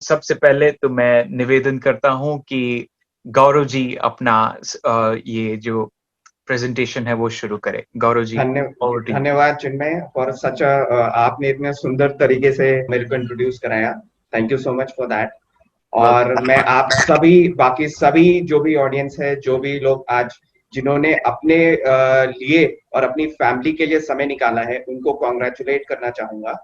सबसे पहले तो मैं निवेदन करता हूँ कि गौरव जी अपना ये जो प्रेजेंटेशन है वो शुरू करें। Gaurav ji, over to you. धन्यवाद चिन्मय फॉर सच आपने इतने सुंदर तरीके से मेरे को इंट्रोड्यूस कराया। Thank you so much for that. और मैं आप सभी बाकी सभी जो भी ऑडियंस है, जो भी लोग आज जिन्होंने अपने लिए और अपनी फैमिली के लिए समय निकाला है, उनको कॉन्ग्रेचुलेट करना चाहूंगा।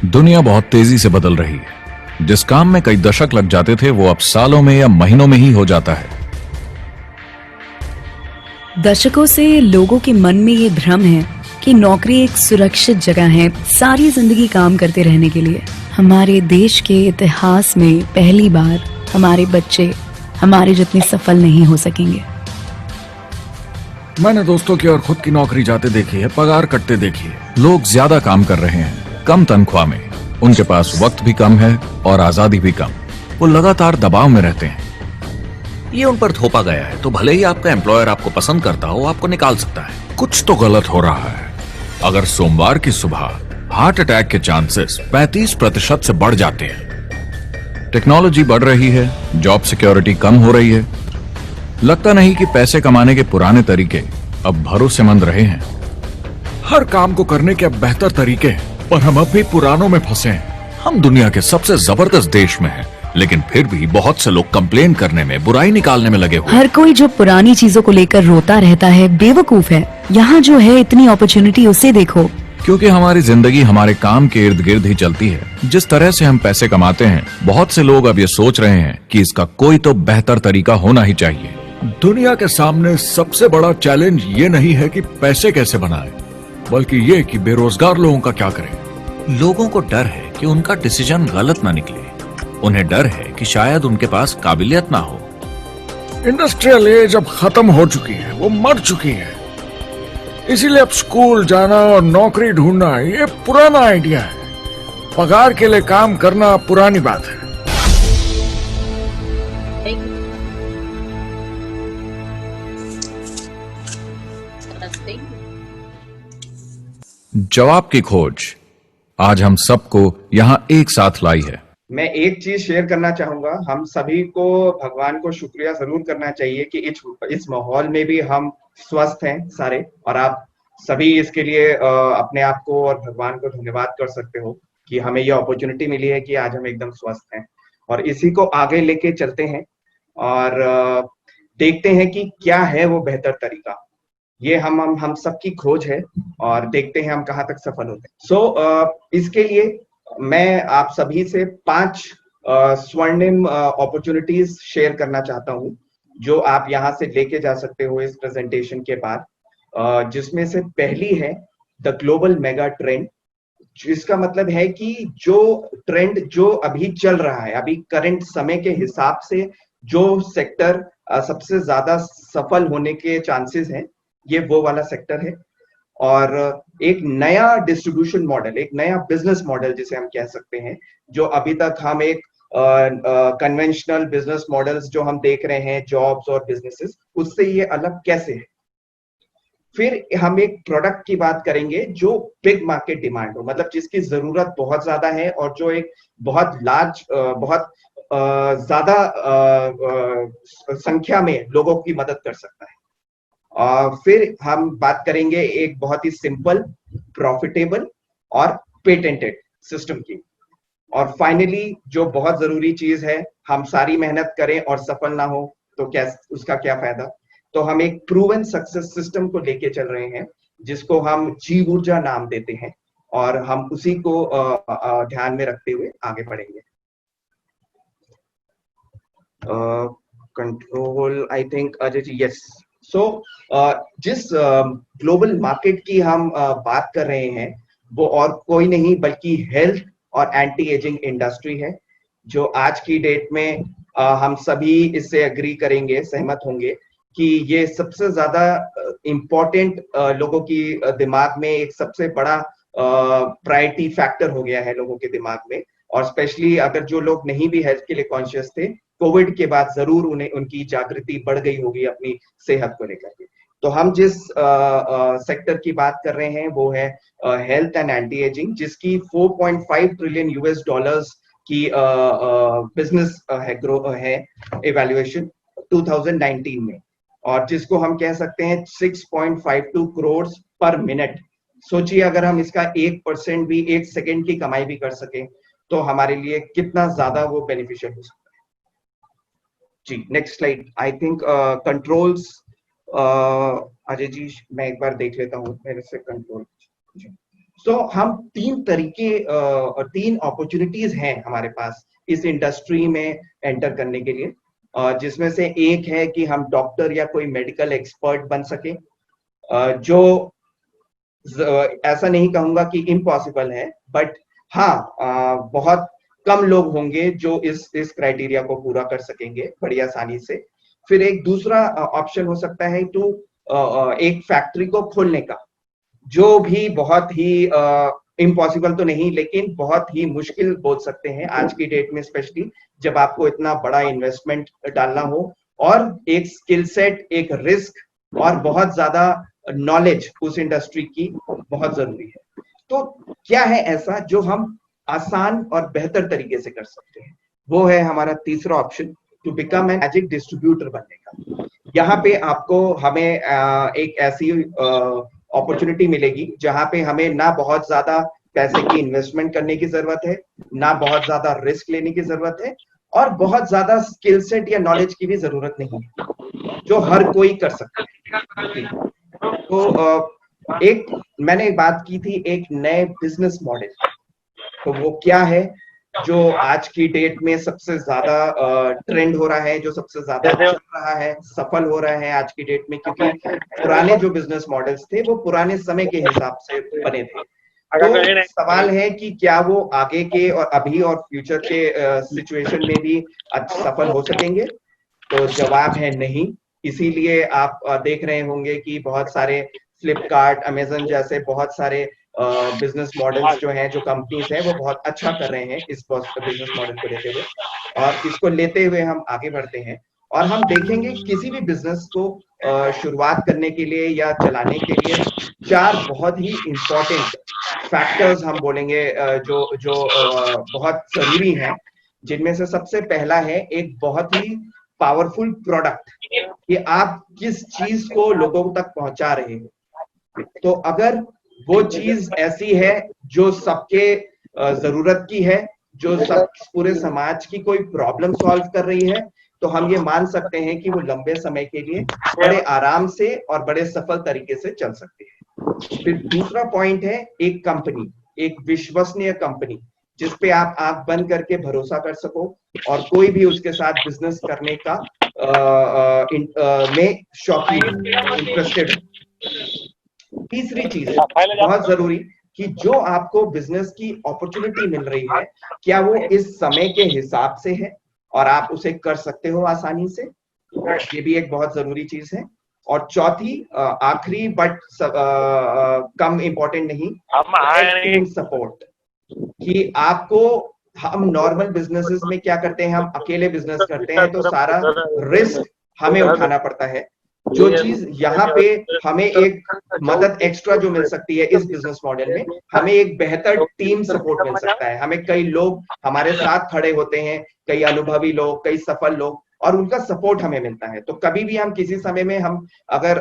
दुनिया बहुत तेजी से बदल रही है। जिस काम में कई दशक लग जाते थे वो अब सालों में या महीनों में ही हो जाता है। दशकों से लोगों के मन में ये भ्रम है कि नौकरी एक सुरक्षित जगह है सारी जिंदगी काम करते रहने के लिए। हमारे देश के इतिहास में पहली बार हमारे बच्चे हमारे जितने सफल नहीं हो सकेंगे। मैंने दोस्तों की और खुद की नौकरी जाते देखी है, पगार कटते देखी है। लोग ज्यादा काम कर रहे हैं कम तनख्वाह में, उनके पास वक्त भी कम है और आजादी भी कम। वो लगातार दबाव में रहते हैं। ये उन पर थोपा गया है, तो भले ही आपका एम्प्लॉयर आपको पसंद करता हो, आपको निकाल सकता है। कुछ तो गलत हो रहा है। अगर सोमवार की सुबह हार्ट अटैक के चांसेस 35% से बढ़ जाते हैं। टेक्नोलॉजी बढ़ रही है, जॉब सिक्योरिटी कम हो रही है। लगता नहीं कि पैसे कमाने के पुराने तरीके अब भरोसेमंद रहे हैं। हर काम को करने के अब बेहतर तरीके हैं, पर हम अब भी पुरानों में फंसे हैं। हम दुनिया के सबसे जबरदस्त देश में हैं, लेकिन फिर भी बहुत से लोग कंप्लेन करने में, बुराई निकालने में लगे हुए। हर कोई जो पुरानी चीजों को लेकर रोता रहता है बेवकूफ है। यहाँ जो है इतनी अपॉर्चुनिटी, उसे देखो। क्योंकि हमारी जिंदगी हमारे काम के इर्द गिर्द ही चलती है। जिस तरह से हम पैसे कमाते हैं, बहुत से लोग अब ये सोच रहे हैं कि इसका कोई तो बेहतर तरीका होना ही चाहिए। दुनिया के सामने सबसे बड़ा चैलेंज ये नहीं है कि पैसे कैसे बनाएं, बल्कि ये कि बेरोजगार लोगों का क्या करें। लोगों को डर है कि उनका डिसीजन गलत ना निकले। उन्हें डर है कि शायद उनके पास काबिलियत ना हो। इंडस्ट्रियल एज अब खत्म हो चुकी है, वो मर चुकी है। इसीलिए अब स्कूल जाना और नौकरी ढूंढना ये पुराना आइडिया है। पगार के लिए काम करना पुरानी बात है। जवाब की खोज आज हम सबको यहाँ एक साथ लाई है। मैं एक चीज शेयर करना चाहूंगा। हम सभी को भगवान को शुक्रिया जरूर करना चाहिए कि इस माहौल में भी हम स्वस्थ हैं सारे, और आप सभी इसके लिए अपने आप को और भगवान को धन्यवाद कर सकते हो कि हमें ये अपॉर्चुनिटी मिली है कि आज हम एकदम स्वस्थ हैं, और इसी को आगे लेके चलते हैं और देखते हैं कि क्या है वो बेहतर तरीका। ये हम सबकी खोज है और देखते हैं हम कहाँ तक सफल होते हैं। सो इसके लिए मैं आप सभी से 5 स्वर्णिम अपॉर्चुनिटीज शेयर करना चाहता हूँ, जो आप यहाँ से लेके जा सकते हो इस प्रेजेंटेशन के बाद। जिसमें से पहली है द ग्लोबल मेगा ट्रेंड, जिसका मतलब है कि जो ट्रेंड जो अभी चल रहा है, अभी करंट समय के हिसाब से जो सेक्टर सबसे ज्यादा सफल होने के चांसेस हैं, ये वो वाला सेक्टर है। और एक नया डिस्ट्रीब्यूशन मॉडल, एक नया बिजनेस मॉडल जिसे हम कह सकते हैं, जो अभी तक हम एक कन्वेंशनल बिजनेस मॉडल्स जो हम देख रहे हैं, जॉब्स और बिजनेसेस, उससे ये अलग कैसे है। फिर हम एक प्रोडक्ट की बात करेंगे जो बिग मार्केट डिमांड हो, मतलब जिसकी जरूरत बहुत ज्यादा है और जो एक बहुत लार्ज, बहुत ज्यादा संख्या में लोगों की मदद कर सकता है। फिर हम बात करेंगे एक बहुत ही सिंपल, प्रॉफिटेबल और पेटेंटेड सिस्टम की। और फाइनली जो बहुत जरूरी चीज है, हम सारी मेहनत करें और सफल ना हो तो क्या, उसका क्या फायदा। तो हम एक प्रूवन सक्सेस सिस्टम को लेके चल रहे हैं, जिसको हम जीव ऊर्जा नाम देते हैं, और हम उसी को ध्यान में रखते हुए आगे बढ़ेंगे। Control, I think Ajay ji, yes. So जिस ग्लोबल मार्केट की हम बात कर रहे हैं, वो और कोई नहीं बल्कि हेल्थ और एंटी एजिंग इंडस्ट्री है, जो आज की डेट में हम सभी इससे एग्री करेंगे, सहमत होंगे कि ये सबसे ज्यादा इम्पोर्टेंट लोगों की दिमाग में एक सबसे बड़ा प्रायोरिटी फैक्टर हो गया है लोगों के दिमाग में। और स्पेशली अगर जो लोग नहीं भी हेल्थ के लिए कॉन्शियस थे, कोविड के बाद जरूर उन्हें उनकी जागृति बढ़ गई होगी अपनी सेहत को लेकर के। तो हम जिस सेक्टर की बात कर रहे हैं वो है हेल्थ एंड एंटी एजिंग, जिसकी 4.5 ट्रिलियन यूएस डॉलर्स की बिजनेस है इवैल्यूएशन 2019 में, और जिसको हम कह सकते हैं 6.52 करोड़ पर मिनट। सोचिए अगर हम इसका 1% भी 1 सेकेंड की कमाई भी कर सके तो हमारे लिए कितना ज्यादा वो बेनिफिशियल हो सकता है। जी next slide. I think controls, Ajay ji मैं एक बार देख लेता हूँ मेरे से कंट्रोल। सो हम 3 तरीके और 3 अपॉर्चुनिटीज हैं हमारे पास इस इंडस्ट्री में एंटर करने के लिए, जिसमें से एक है कि हम डॉक्टर या कोई मेडिकल एक्सपर्ट बन सके, जो ऐसा नहीं कहूंगा कि इम्पॉसिबल है, बट हाँ बहुत कम लोग होंगे जो इस क्राइटेरिया को पूरा कर सकेंगे बड़ी आसानी से। फिर एक दूसरा ऑप्शन हो सकता है टू एक फैक्ट्री को खोलने का, जो भी बहुत ही इम्पॉसिबल तो नहीं लेकिन बहुत ही मुश्किल बोल सकते हैं आज की डेट में, स्पेशली जब आपको इतना बड़ा इन्वेस्टमेंट डालना हो और एक स्किल सेट, एक रिस्क और बहुत ज्यादा नॉलेज उस इंडस्ट्री की बहुत जरूरी है। तो क्या है ऐसा जो हम आसान और बेहतर तरीके से कर सकते हैं, वो है हमारा तीसरा option, to become an magic distributor बनने का। यहाँ पे आपको हमें एक ऐसी अपॉर्चुनिटी मिलेगी जहां पे हमें ना बहुत ज्यादा पैसे की इन्वेस्टमेंट करने की जरूरत है, ना बहुत ज्यादा रिस्क लेने की जरूरत है, और बहुत ज्यादा स्किल सेट या नॉलेज की भी जरूरत नहीं है, जो हर कोई कर सकता है। तो एक मैंने बात की थी एक नए बिजनेस मॉडल, तो वो क्या है जो आज की डेट में सबसे ज्यादा ट्रेंड हो रहा है, जो सबसे ज्यादा चल रहा है, सफल हो रहा है आज की डेट में, क्योंकि पुराने जो बिजनेस मॉडल्स थे वो पुराने समय के हिसाब से बने थे। तो सवाल है कि क्या वो आगे के और अभी और फ्यूचर के सिचुएशन में भी सफल हो सकेंगे? तो जवाब है नहीं। इसीलिए आप देख रहे होंगे कि बहुत सारे फ्लिपकार्ट, अमेजन जैसे बहुत सारे बिजनेस मॉडल्स जो हैं, जो कंपनीज हैं, वो बहुत अच्छा कर रहे हैं इस बिजनेस मॉडल को लेते हुए, और इसको लेते हुए हम आगे बढ़ते हैं। और हम देखेंगे किसी भी बिजनेस को शुरुआत करने के लिए या चलाने के लिए 4 बहुत ही इंपॉर्टेंट फैक्टर्स हम बोलेंगे जो बहुत जरूरी हैं, जिनमें से सबसे पहला है एक बहुत ही पावरफुल प्रोडक्ट, कि आप किस चीज को लोगों तक पहुंचा रहे हैं। तो अगर वो चीज ऐसी है जो सबके जरूरत की है, जो सब पूरे समाज की कोई प्रॉब्लम सॉल्व कर रही है, तो हम ये मान सकते हैं कि वो लंबे समय के लिए बड़े आराम से और बड़े सफल तरीके से चल सकते हैं। फिर दूसरा पॉइंट है एक कंपनी, एक विश्वसनीय कंपनी, जिसपे आप आंख बंद करके भरोसा कर सको और कोई भी उसके साथ बिजनेस करने का में शौकीन, इंटरेस्टेड। तीसरी चीज है बहुत जरूरी, कि जो आपको बिजनेस की अपॉर्चुनिटी मिल रही है, क्या वो इस समय के हिसाब से है और आप उसे कर सकते हो आसानी से, ये भी एक बहुत जरूरी चीज है। और चौथी आखिरी बट कम इम्पोर्टेंट नहीं, सपोर्ट, कि आपको, हम नॉर्मल बिजनेसेस में क्या करते हैं, हम अकेले बिजनेस करते हैं तो सारा रिस्क हमें उठाना पड़ता है। जो चीज यहाँ पे हमें एक मदद एक्स्ट्रा जो मिल सकती है इस बिजनेस मॉडल में, हमें एक बेहतर टीम सपोर्ट मिल सकता है, हमें कई लोग हमारे साथ खड़े होते हैं, कई अनुभवी लोग, कई सफल लोग, और उनका सपोर्ट हमें मिलता है। तो कभी भी हम किसी समय में हम अगर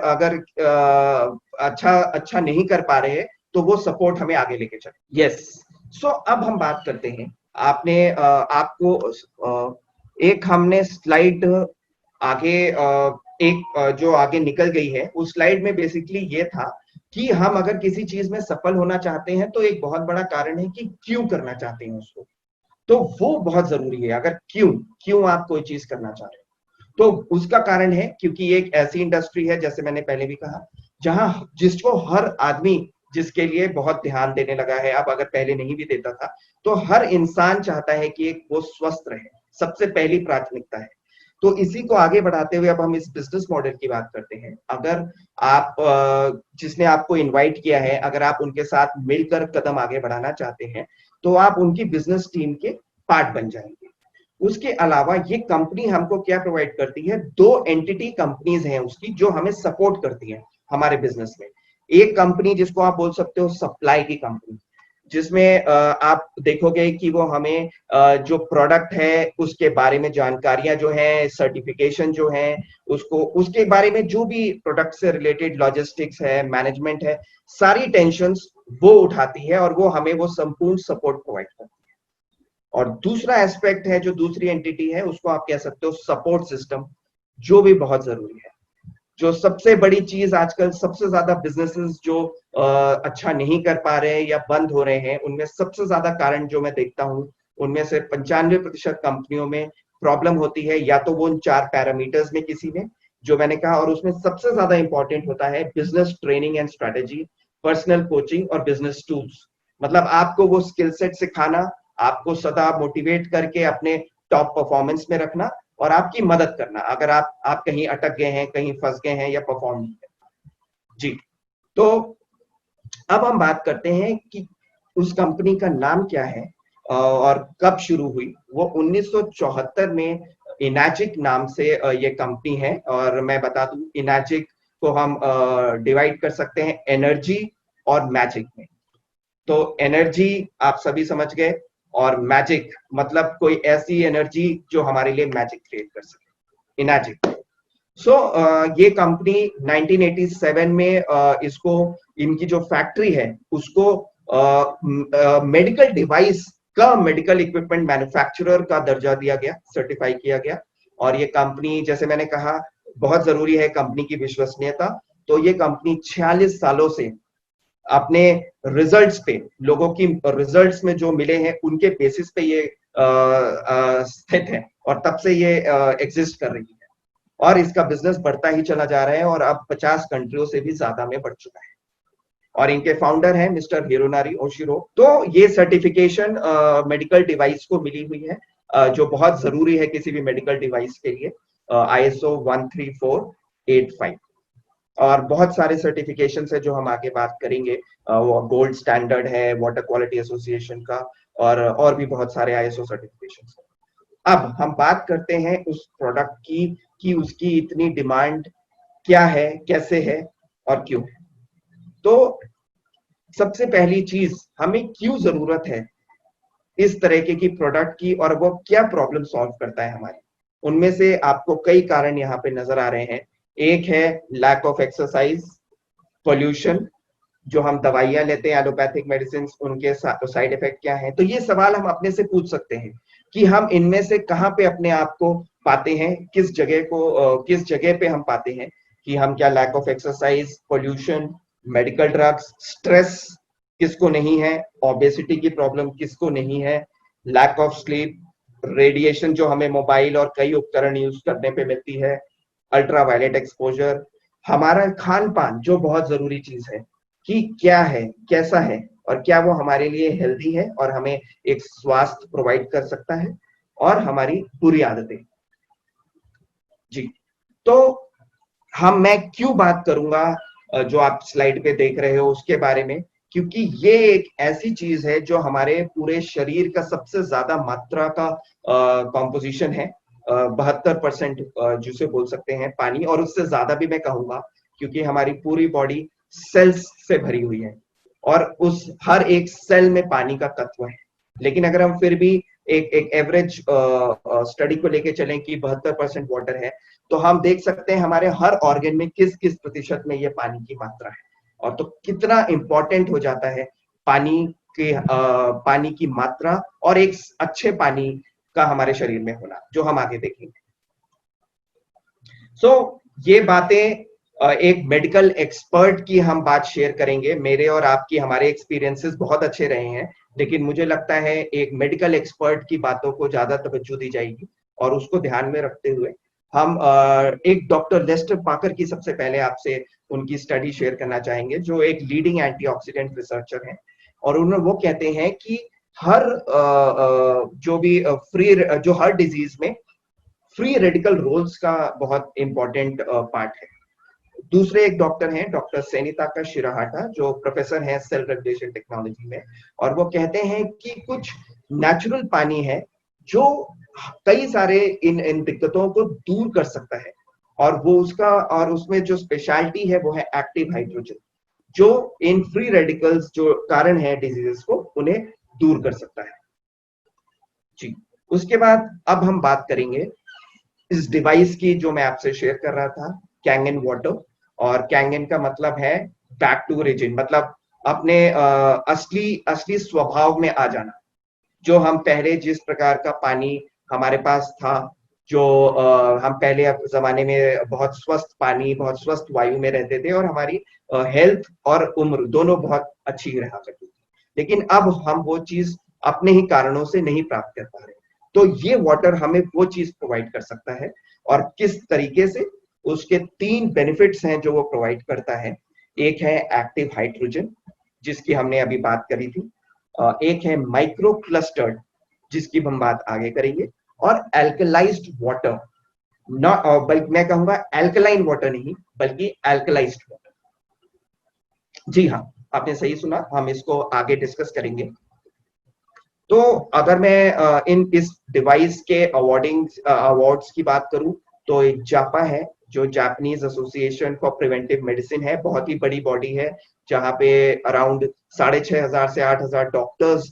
अच्छा नहीं कर पा रहे हैं तो वो सपोर्ट हमें आगे लेके चले। यस, सो अब हम बात करते हैं, आपने आपको एक हमने स्लाइड आगे एक जो आगे निकल गई है, उस स्लाइड में बेसिकली ये था कि हम अगर किसी चीज में सफल होना चाहते हैं तो एक बहुत बड़ा कारण है कि क्यों करना चाहते हैं उसको, तो वो बहुत जरूरी है। अगर क्यों आप कोई चीज करना चाह रहे हैं, तो उसका कारण है क्योंकि एक ऐसी इंडस्ट्री है, जैसे मैंने पहले भी कहा, जहां जिसको हर आदमी, जिसके लिए बहुत ध्यान देने लगा है, अब अगर पहले नहीं भी देता था, तो हर इंसान चाहता है कि वो स्वस्थ रहे, सबसे पहली प्राथमिकता है। तो इसी को आगे बढ़ाते हुए अब हम इस बिजनेस मॉडल की बात करते हैं। अगर आप जिसने आपको इनवाइट किया है, अगर आप उनके साथ मिलकर कदम आगे बढ़ाना चाहते हैं, तो आप उनकी बिजनेस टीम के पार्ट बन जाएंगे। उसके अलावा ये कंपनी हमको क्या प्रोवाइड करती है, 2 एंटिटी कंपनीज हैं उसकी जो हमें सपोर्ट करती हैं हमारे बिजनेस में। एक कंपनी जिसको आप बोल सकते हो सप्लाई की कंपनी, जिसमें आप देखोगे कि वो हमें जो प्रोडक्ट है उसके बारे में जानकारियां जो है, सर्टिफिकेशन जो है, उसको उसके बारे में जो भी प्रोडक्ट से रिलेटेड लॉजिस्टिक्स है, मैनेजमेंट है, सारी टेंशंस वो उठाती है और वो हमें वो संपूर्ण सपोर्ट प्रोवाइड करती है। और दूसरा एस्पेक्ट है जो दूसरी एंटिटी है, उसको आप कह सकते हो सपोर्ट सिस्टम, जो भी बहुत जरूरी है। जो सबसे बड़ी चीज आजकल सबसे ज्यादा बिजनेसेस जो अच्छा नहीं कर पा रहे हैं या बंद हो रहे हैं, उनमें सबसे ज्यादा कारण जो मैं देखता हूं, उनमें से 95% कंपनियों में प्रॉब्लम होती है या तो वो उन 4 पैरामीटर्स में किसी में जो मैंने कहा, और उसमें सबसे ज्यादा इंपॉर्टेंट होता है business training and strategy, personal coaching और बिजनेस टूल्स। मतलब आपको वो स्किल सेट सिखाना, आपको सदा मोटिवेट करके अपने टॉप परफॉर्मेंस में रखना और आपकी मदद करना अगर आप कहीं अटक गए हैं, कहीं फंस गए हैं या परफॉर्म नहीं कर जी। तो अब हम बात करते हैं कि उस कंपनी का नाम क्या है और कब शुरू हुई। वो 1974 में इनाजिक नाम से ये कंपनी है। और मैं बता दूं, इनाजिक को हम डिवाइड कर सकते हैं एनर्जी और मैजिक में। तो एनर्जी आप सभी समझ गए, और मैजिक मतलब कोई ऐसी एनर्जी जो हमारे लिए मैजिक क्रिएट कर सके, इनाजिक। ये कंपनी 1987 में इसको, इनकी जो फैक्ट्री है उसको मेडिकल डिवाइस का, मेडिकल इक्विपमेंट मैन्युफैक्चरर का दर्जा दिया गया, सर्टिफाई किया गया। और ये कंपनी, जैसे मैंने कहा, बहुत जरूरी है कंपनी की विश्वसनीयता। तो ये कंपनी 46 सालों से अपने रिजल्ट्स पे, लोगों की रिजल्ट्स में जो मिले हैं उनके बेसिस पे ये स्थित है और तब से ये एग्जिस्ट कर रही है। और इसका बिजनेस बढ़ता ही चला जा रहा है और अब 50 कंट्रियों से भी ज्यादा में बढ़ चुका है। और इनके फाउंडर हैं मिस्टर हिरोनारी ओशिरो। तो ये सर्टिफिकेशन मेडिकल डिवाइस को मिली हुई है, जो बहुत जरूरी है किसी भी मेडिकल डिवाइस के लिए, ISO 13485। और बहुत सारे सर्टिफिकेशन है जो हम आगे बात करेंगे, वो गोल्ड स्टैंडर्ड है वाटर क्वालिटी एसोसिएशन का, और भी बहुत सारे ISO सर्टिफिकेशन है। अब हम बात करते हैं उस प्रोडक्ट की कि उसकी इतनी डिमांड क्या है, कैसे है और क्यों है। तो सबसे पहली चीज, हमें क्यों जरूरत है इस तरह की प्रोडक्ट की और वो क्या प्रॉब्लम सॉल्व करता है हमारी। उनमें से आपको कई कारण यहाँ पे नजर आ रहे हैं। एक है लैक ऑफ एक्सरसाइज, पोल्यूशन, जो हम दवाइयां लेते हैं एलोपैथिक मेडिसिन, उनके साइड इफेक्ट क्या है। तो ये सवाल हम अपने से पूछ सकते हैं कि हम इनमें से कहाँ पे अपने आप को पाते हैं, किस जगह पे हम पाते हैं कि हम क्या lack of exercise, pollution, medical drugs, stress किसको नहीं है, ओबेसिटी की प्रॉब्लम किसको नहीं है, लैक ऑफ स्लीप, रेडिएशन जो हमें मोबाइल और कई उपकरण यूज करने पे मिलती है, अल्ट्रावायलेट एक्सपोजर, हमारा खान पान जो बहुत जरूरी चीज है कि क्या है, कैसा है और क्या वो हमारे लिए हेल्दी है और हमें एक स्वास्थ्य प्रोवाइड कर सकता है, और हमारी बुरी आदतें जी। तो मैं क्यों बात करूंगा जो आप स्लाइड पे देख रहे हो उसके बारे में, क्योंकि ये एक ऐसी चीज है जो हमारे पूरे शरीर का सबसे ज्यादा मात्रा का कॉम्पोजिशन है, 72% जिसे बोल सकते हैं पानी, और उससे ज्यादा भी मैं कहूंगा क्योंकि हमारी पूरी बॉडी सेल्स से भरी हुई है और उस हर एक सेल में पानी का तत्व है। लेकिन अगर हम फिर भी एक एवरेज स्टडी को लेके चलें कि 72% वाटर है, तो हम देख सकते हैं हमारे हर ऑर्गन में किस किस प्रतिशत में ये पानी की मात्रा है, और तो कितना इंपॉर्टेंट हो जाता है पानी की मात्रा और एक अच्छे पानी का हमारे शरीर में होना, जो हम आगे देखेंगे। ये बातें एक मेडिकल एक्सपर्ट की हम बात शेयर करेंगे। मेरे और आपकी, हमारे एक्सपीरियंसेस बहुत अच्छे रहे हैं, लेकिन मुझे लगता है एक मेडिकल एक्सपर्ट की बातों को ज्यादा तवज्जो दी जाएगी, और उसको ध्यान में रखते हुए हम एक डॉक्टर लेस्टर पाकर की सबसे पहले आपसे उनकी स्टडी शेयर करना चाहेंगे, जो एक लीडिंग एंटीऑक्सीडेंट रिसर्चर हैं। और वो कहते हैं कि हर हर डिजीज में फ्री रेडिकल रोल्स का बहुत इंपॉर्टेंट पार्ट है। दूसरे एक डॉक्टर हैं, डॉक्टर सेनिताका शिराहाटा, जो प्रोफेसर हैं सेल रेगुलेशन टेक्नोलॉजी में, और वो कहते हैं कि कुछ नेचुरल पानी है जो कई सारे इन दिक्कतों को दूर कर सकता है, और वो उसका और उसमें जो स्पेशलिटी है वो है एक्टिव हाइड्रोजन, जो इन फ्री रेडिकल्स जो कारण है डिजीजेस को उन्हें दूर कर सकता है जी। उसके बाद अब हम बात करेंगे इस डिवाइस की जो मैं आपसे शेयर कर रहा था, कैंगन वाटर। और कैंगन का मतलब है बैक टू ओरिजिन, मतलब अपने असली स्वभाव में आ जाना। जो हम पहले जिस प्रकार का पानी हमारे पास था, जो हम पहले जमाने में बहुत स्वस्थ पानी, बहुत स्वस्थ वायु में रहते थे, और हमारी हेल्थ और उम्र दोनों बहुत अच्छी रहा करती थी। लेकिन अब हम वो चीज अपने ही कारणों से नहीं प्राप्त कर पा रहे। तो ये वाटर हमें वो चीज प्रोवाइड कर सकता है, और किस तरीके से, उसके 3 बेनिफिट्स हैं जो वो प्रोवाइड करता है। एक है एक्टिव हाइड्रोजन, जिसकी हमने अभी बात करी थी। एक है माइक्रो क्लस्टर्ड, जिसकी हम बात आगे करेंगे, और एल्कलाइज्ड वाटर, नॉट बल्कि मैं कहूंगा एल्कलाइन वाटर नहीं, बल्कि एल्कलाइज्ड वाटर। जी हाँ, आपने सही सुना, हम इसको आगे डिस्कस करेंगे। तो अगर मैं इस डिवाइस के अवार्ड्स की बात करूं, तो एक जापा है, जो Japanese association for preventive medicine है, बहुत ही बड़ी बॉडी है, जहां पे अराउंड 6,500 से 8,000 डॉक्टर्स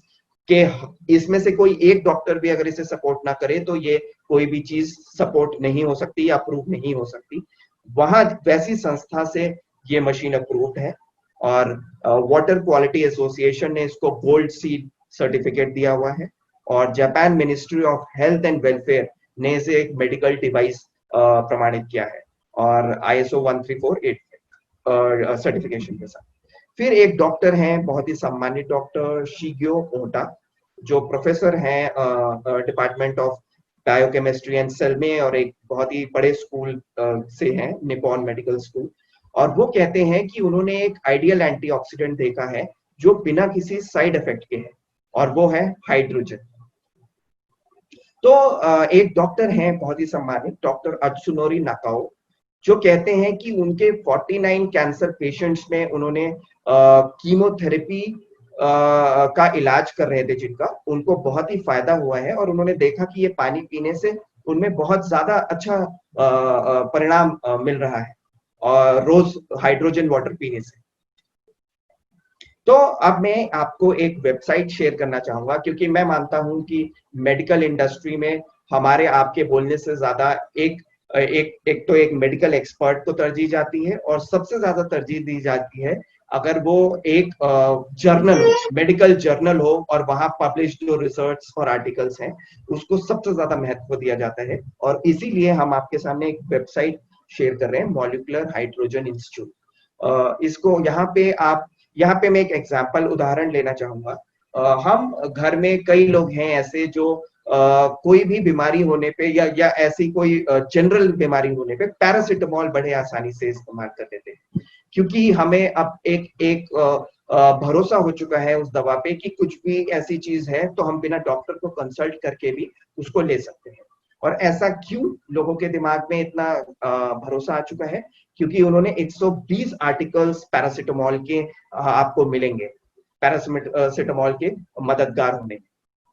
के, इसमें से कोई एक डॉक्टर भी अगर इसे सपोर्ट ना करे तो ये कोई भी चीज सपोर्ट नहीं हो सकती या अप्रूव नहीं हो सकती। वहां वैसी संस्था से ये मशीन अप्रूव्ड है, और वाटर क्वालिटी एसोसिएशन ने इसको गोल्ड सील सर्टिफिकेट दिया हुआ है, और Japan ministry of health and welfare ने इसे एक मेडिकल डिवाइस प्रमाणित किया है, और ISO 1348 सर्टिफिकेशन के साथ। फिर एक डॉक्टर हैं, बहुत ही सम्मानित डॉक्टर शिग्यो ओटा, जो प्रोफेसर हैं department of biochemistry and cell में, और एक बहुत ही बड़े स्कूल से हैं, निप्पॉन मेडिकल स्कूल। और वो कहते हैं कि उन्होंने एक आइडियल एंटीऑक्सीडेंट देखा है जो बिना किसी साइड इफेक्ट के है, और वो है हाइड्रोजन। तो एक डॉक्टर हैं बहुत ही सम्मानित, डॉक्टर अत्सुनोरी नाकाओ, जो कहते हैं कि उनके 49 कैंसर पेशेंट्स में उन्होंने कीमोथेरेपी का इलाज कर रहे थे, जिनका उनको बहुत ही फायदा हुआ है, और उन्होंने देखा कि ये पानी पीने से उनमें बहुत ज्यादा अच्छा परिणाम मिल रहा है, और रोज हाइड्रोजन वाटर पीने से। तो अब मैं आपको एक वेबसाइट शेयर करना चाहूंगा, क्योंकि मैं मानता हूं कि मेडिकल इंडस्ट्री में हमारे आपके बोलने से ज्यादा एक मेडिकल एक्सपर्ट को तरजीह जाती है, और सबसे ज्यादा तरजीह दी जाती है अगर वो एक जर्नल हो, मेडिकल जर्नल हो, और वहां पब्लिश्ड जो रिसर्च और आर्टिकल्स हैं उसको सबसे ज्यादा महत्व दिया जाता है। और इसीलिए हम आपके सामने एक वेबसाइट शेयर कर रहे हैं, मॉलिक्यूलर हाइड्रोजन इंस्टीट्यूट। इसको यहाँ पे मैं एक एग्जाम्पल उदाहरण लेना चाहूंगा। हम घर में कई लोग हैं ऐसे जो कोई भी बीमारी होने पे या ऐसी कोई जनरल बीमारी होने पे पैरासिटामोल बड़े आसानी से इस्तेमाल कर लेते हैं, क्योंकि हमें अब एक भरोसा हो चुका है उस दवा पे कि कुछ भी ऐसी चीज है तो हम बिना डॉक्टर को कंसल्ट करके भी उसको ले सकते हैं। और ऐसा क्यों लोगों के दिमाग में इतना भरोसा आ चुका है? क्योंकि उन्होंने 120 आर्टिकल्स पैरासिटामोल के आपको मिलेंगे, पैरासिटामोल के मददगार होने।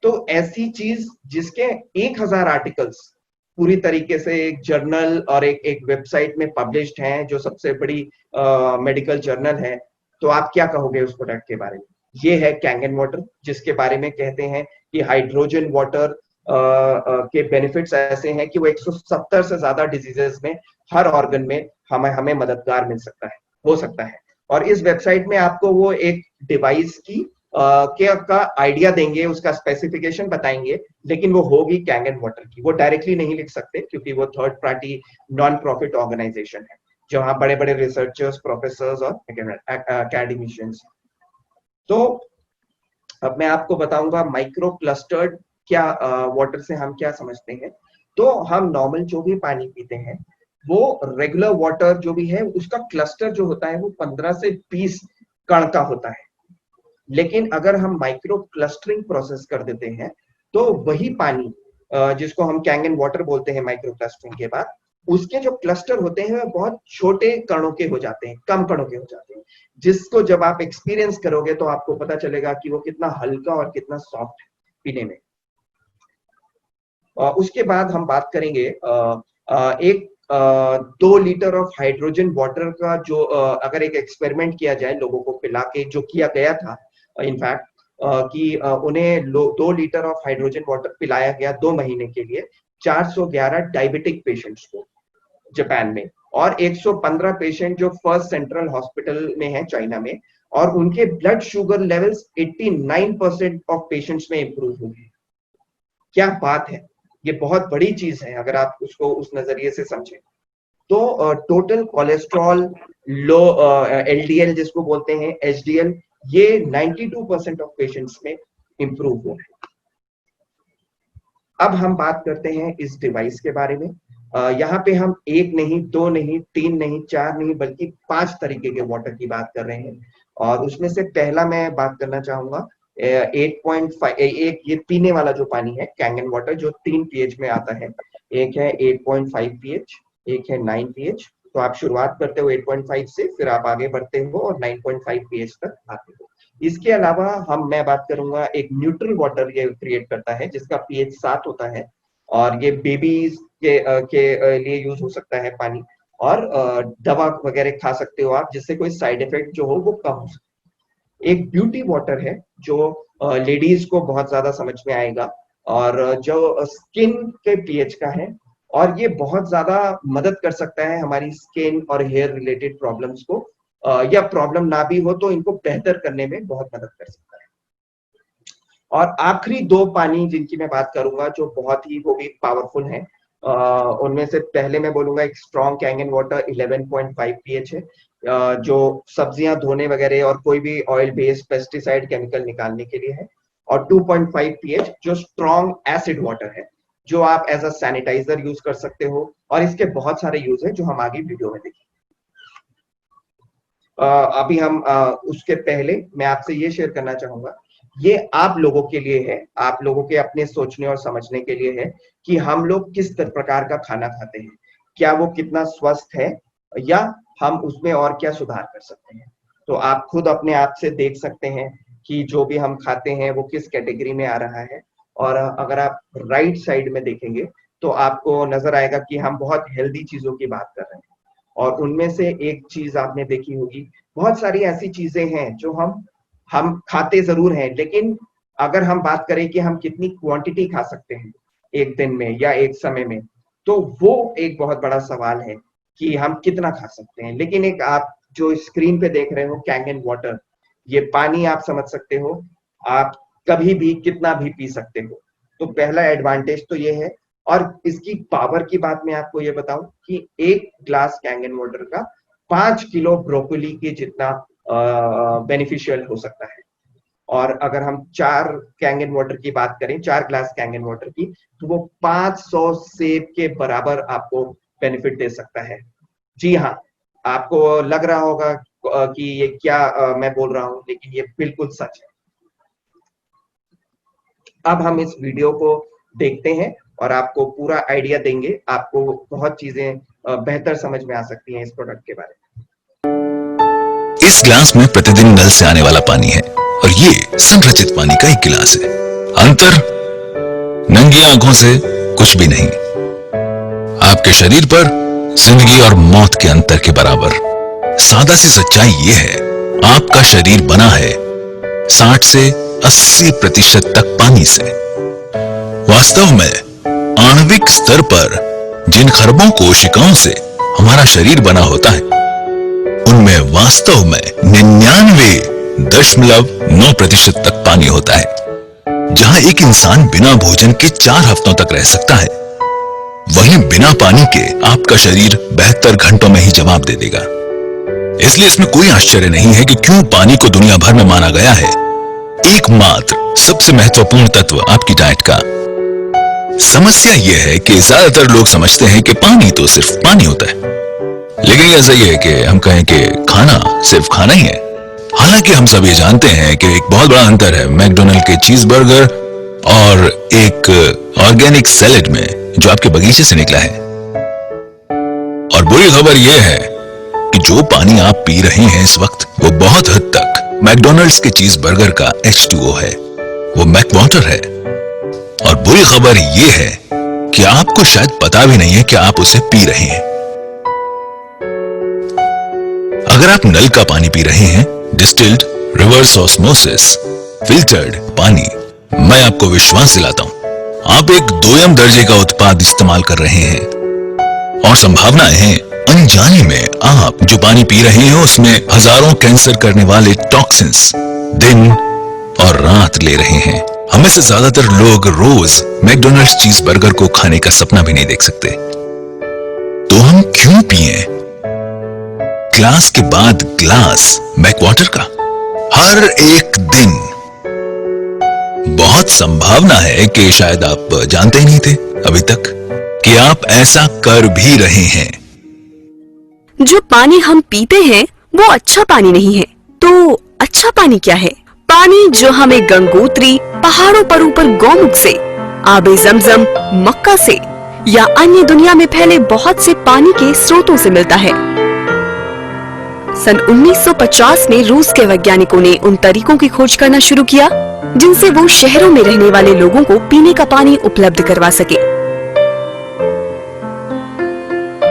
तो ऐसी चीज जिसके 1000 आर्टिकल्स पूरी तरीके से एक जर्नल और एक वेबसाइट में पब्लिश्ड हैं, जो सबसे बड़ी मेडिकल जर्नल है, तो आप क्या कहोगे उस प्रोडक्ट के बारे में? ये है कैंगन वाटर, जिसके बारे में कहते हैं कि हाइड्रोजन वाटर के बेनिफिट्स ऐसे हैं कि वो 170 से ज्यादा डिजीजेस में, हर ऑर्गन में हमें मददगार मिल सकता है, हो सकता है। और इस वेबसाइट में आपको वो एक डिवाइस की का आइडिया देंगे, उसका स्पेसिफिकेशन बताएंगे, लेकिन वो होगी कैंगन वाटर की। वो डायरेक्टली नहीं लिख सकते, क्योंकि वो third party non profit organization है, जहां बड़े बड़े रिसर्चर्स, प्रोफेसर्स और एकेडमिशियंस। तो अब मैं आपको बताऊंगा माइक्रो क्लस्टर्ड क्या वाटर से हम क्या समझते हैं। तो हम नॉर्मल जो भी पानी पीते हैं, वो रेगुलर वाटर जो भी है उसका क्लस्टर जो होता है वो 15 से 20 कण का होता है। लेकिन अगर हम माइक्रो क्लस्टरिंग प्रोसेस कर देते हैं तो वही पानी, जिसको हम कैंगन वाटर बोलते हैं माइक्रो क्लस्टरिंग के बाद, उसके जो क्लस्टर होते हैं वो बहुत छोटे कणों के हो जाते हैं, कम कणों के हो जाते हैं, जिसको जब आप एक्सपीरियंस करोगे तो आपको पता चलेगा कि वो कितना हल्का और कितना सॉफ्ट है पीने में। उसके बाद हम बात करेंगे 2 लीटर ऑफ हाइड्रोजन वाटर का, जो अगर एक एक्सपेरिमेंट किया जाए लोगों को पिला के, जो किया गया था इनफैक्ट कि उन्हें 2 लीटर ऑफ हाइड्रोजन वाटर पिलाया गया 2 महीने के लिए 411 डायबिटिक पेशेंट्स को जापान में, और 115 पेशेंट जो फर्स्ट सेंट्रल हॉस्पिटल में है चाइना में, और उनके blood sugar levels 89% of patients में इंप्रूव हुए। क्या बात है, ये बहुत बड़ी चीज है अगर आप उसको उस नजरिए से समझें तो। टोटल कोलेस्ट्रॉल लो, एलडीएल जिसको बोलते हैं, एचडीएल, ये 92% ऑफ पेशेंट्स में इंप्रूव हुआ है। अब हम बात करते हैं इस डिवाइस के बारे में। यहाँ पे हम 1 नहीं, 2 नहीं, 3 नहीं, 4 नहीं, बल्कि 5 तरीके के वाटर की बात कर रहे हैं, और उसमें से पहला मैं बात करना चाहूंगा 8.5, एक ये पीने वाला जो पानी है कैंगन वाटर, जो 3 pH में आता है। एक है 8.5 pH, एक है 9 pH। तो आप शुरुआत करते हो 8.5 से, फिर आप आगे बढ़ते हो और 9.5 pH तक आते हो। इसके अलावा मैं बात करूंगा एक न्यूट्रल वाटर ये क्रिएट करता है जिसका pH 7 होता है, और ये बेबीज के लिए यूज हो सकता है पानी, और दवा वगैरह खा सकते हो आप, जिससे कोई साइड इफेक्ट जो हो वो कम हो सकता है। एक ब्यूटी वाटर है जो लेडीज को बहुत ज्यादा समझ में आएगा, और जो स्किन के pH का है, और ये बहुत ज्यादा मदद कर सकता है हमारी स्किन और हेयर रिलेटेड प्रॉब्लम्स को, या प्रॉब्लम ना भी हो तो इनको बेहतर करने में बहुत मदद कर सकता है। और आखिरी 2 पानी जिनकी मैं बात करूंगा जो बहुत ही वो भी पावरफुल हैं, उनमें से पहले मैं बोलूंगा एक स्ट्रॉन्ग कैंगन वाटर 11.5 pH है, जो सब्जियां धोने वगैरह और कोई भी ऑयल बेस्ड पेस्टिसाइड केमिकल निकालने के लिए है, और 2.5 pH जो स्ट्रॉन्ग एसिड वाटर है, जो आप एज अ सैनिटाइजर यूज कर सकते हो, और इसके बहुत सारे यूज है जो हम आगे वीडियो में देखेंगे। अभी हम उसके पहले मैं आपसे ये शेयर करना चाहूंगा, ये आप लोगों के लिए है, आप लोगों के अपने सोचने और समझने के लिए है कि हम लोग किस प्रकार का खाना खाते हैं, क्या वो कितना स्वस्थ है, या हम उसमें और क्या सुधार कर सकते हैं। तो आप खुद अपने आप से देख सकते हैं कि जो भी हम खाते हैं वो किस कैटेगरी में आ रहा है, और अगर आप राइट साइड में देखेंगे तो आपको नजर आएगा कि हम बहुत हेल्दी चीजों की बात कर रहे हैं, और उनमें से एक चीज आपने देखी होगी, बहुत सारी ऐसी चीजें हैं जो हम खाते जरूर हैं, लेकिन अगर हम बात करें कि हम कितनी क्वांटिटी खा सकते हैं एक दिन में या एक समय में, तो वो एक बहुत बड़ा सवाल है कि हम कितना खा सकते हैं। लेकिन एक आप जो स्क्रीन पे देख रहे हो कैंगन वाटर, ये पानी आप समझ सकते हो, आप कभी भी कितना भी पी सकते हो। तो पहला एडवांटेज तो ये है। और इसकी पावर की बात मैं आपको ये बताऊं कि 1 ग्लास कैंगन वाटर का 5 किलो ब्रोकोली के जितना बेनिफिशियल हो सकता है। और अगर हम 4 कैंगन वाटर की बात करें, 4 ग्लास कैंगन वाटर की, तो वो 500 सेब के बराबर आपको बेनिफिट दे सकता है। जी हाँ, आपको लग रहा होगा कि ये क्या मैं बोल रहा हूं, लेकिन ये बिल्कुल सच है। अब हम इस वीडियो को देखते हैं और आपको पूरा आइडिया देंगे, आपको बहुत चीजें बेहतर समझ में आ सकती हैं इस प्रोडक्ट के बारे में। इस ग्लास में प्रतिदिन नल से आने वाला पानी है, और ये संरचित पानी का एक गिलास है। अंतर नंगी आंखों से कुछ भी नहीं, आपके शरीर पर जिंदगी और मौत के अंतर के बराबर। सादा सी सच्चाई ये है, आपका शरीर बना है 60 से 80% तक पानी से। वास्तव में आणविक स्तर पर जिन खरबों कोशिकाओं से हमारा शरीर बना होता है, उनमें वास्तव में 99.9% तक पानी होता है। जहां एक इंसान बिना भोजन के 4 हफ्तों तक रह सकता है, वहीं बिना पानी के आपका शरीर 72 घंटों में ही जवाब दे देगा। इसलिए इसमें कोई आश्चर्य नहीं है कि क्यों पानी को दुनिया भर में माना गया है एकमात्र सबसे महत्वपूर्ण तत्व आपकी डाइट का। समस्या यह है कि ज्यादातर लोग समझते हैं कि पानी तो सिर्फ पानी होता है, लेकिन यह सही है कि हम कहें कि खाना सिर्फ खाना ही है। हालांकि हम सब ये जानते हैं कि एक बहुत बड़ा अंतर है मैकडोनल्ड के चीज बर्गर और एक ऑर्गेनिक सैलेड में जो आपके बगीचे से निकला है। बुरी खबर यह है कि जो पानी आप पी रहे हैं इस वक्त वो बहुत हद तक मैकडॉनल्ड्स के चीज बर्गर का H2O है, वो मैक वाटर है। और बुरी खबर यह है कि आपको शायद पता भी नहीं है कि आप उसे पी रहे हैं। अगर आप नल का पानी पी रहे हैं, डिस्टिल्ड, रिवर्स ऑस्मोसिस, फिल्टर्ड पानी, मैं आपको विश्वास दिलाता हूं आप एक दोयम दर्जे का उत्पाद इस्तेमाल कर रहे हैं और संभावनाएं हैं अनजाने में आप जो पानी पी रहे हैं उसमें हजारों कैंसर करने वाले टॉक्सिन्स दिन और रात ले रहे हैं। हमें से ज्यादातर लोग रोज मैकडॉनल्ड्स चीज बर्गर को खाने का सपना भी नहीं देख सकते, तो हम क्यों पिए ग्लास के बाद ग्लास मैक वाटर का हर एक दिन? बहुत संभावना है कि शायद आप जानते ही नहीं थे अभी तक कि आप ऐसा कर भी रहे हैं। जो पानी हम पीते हैं वो अच्छा पानी नहीं है, तो अच्छा पानी क्या है? पानी जो हमें गंगोत्री, पहाड़ों पर ऊपर गौमुख से, आबे जमजम, मक्का से या अन्य दुनिया में फैले बहुत से पानी के स्रोतों से मिलता है। सन 1950 में रूस के वैज्ञानिकों ने उन तरीकों की खोज करना शुरू किया जिनसे वो शहरों में रहने वाले लोगों को पीने का पानी उपलब्ध करवा सके।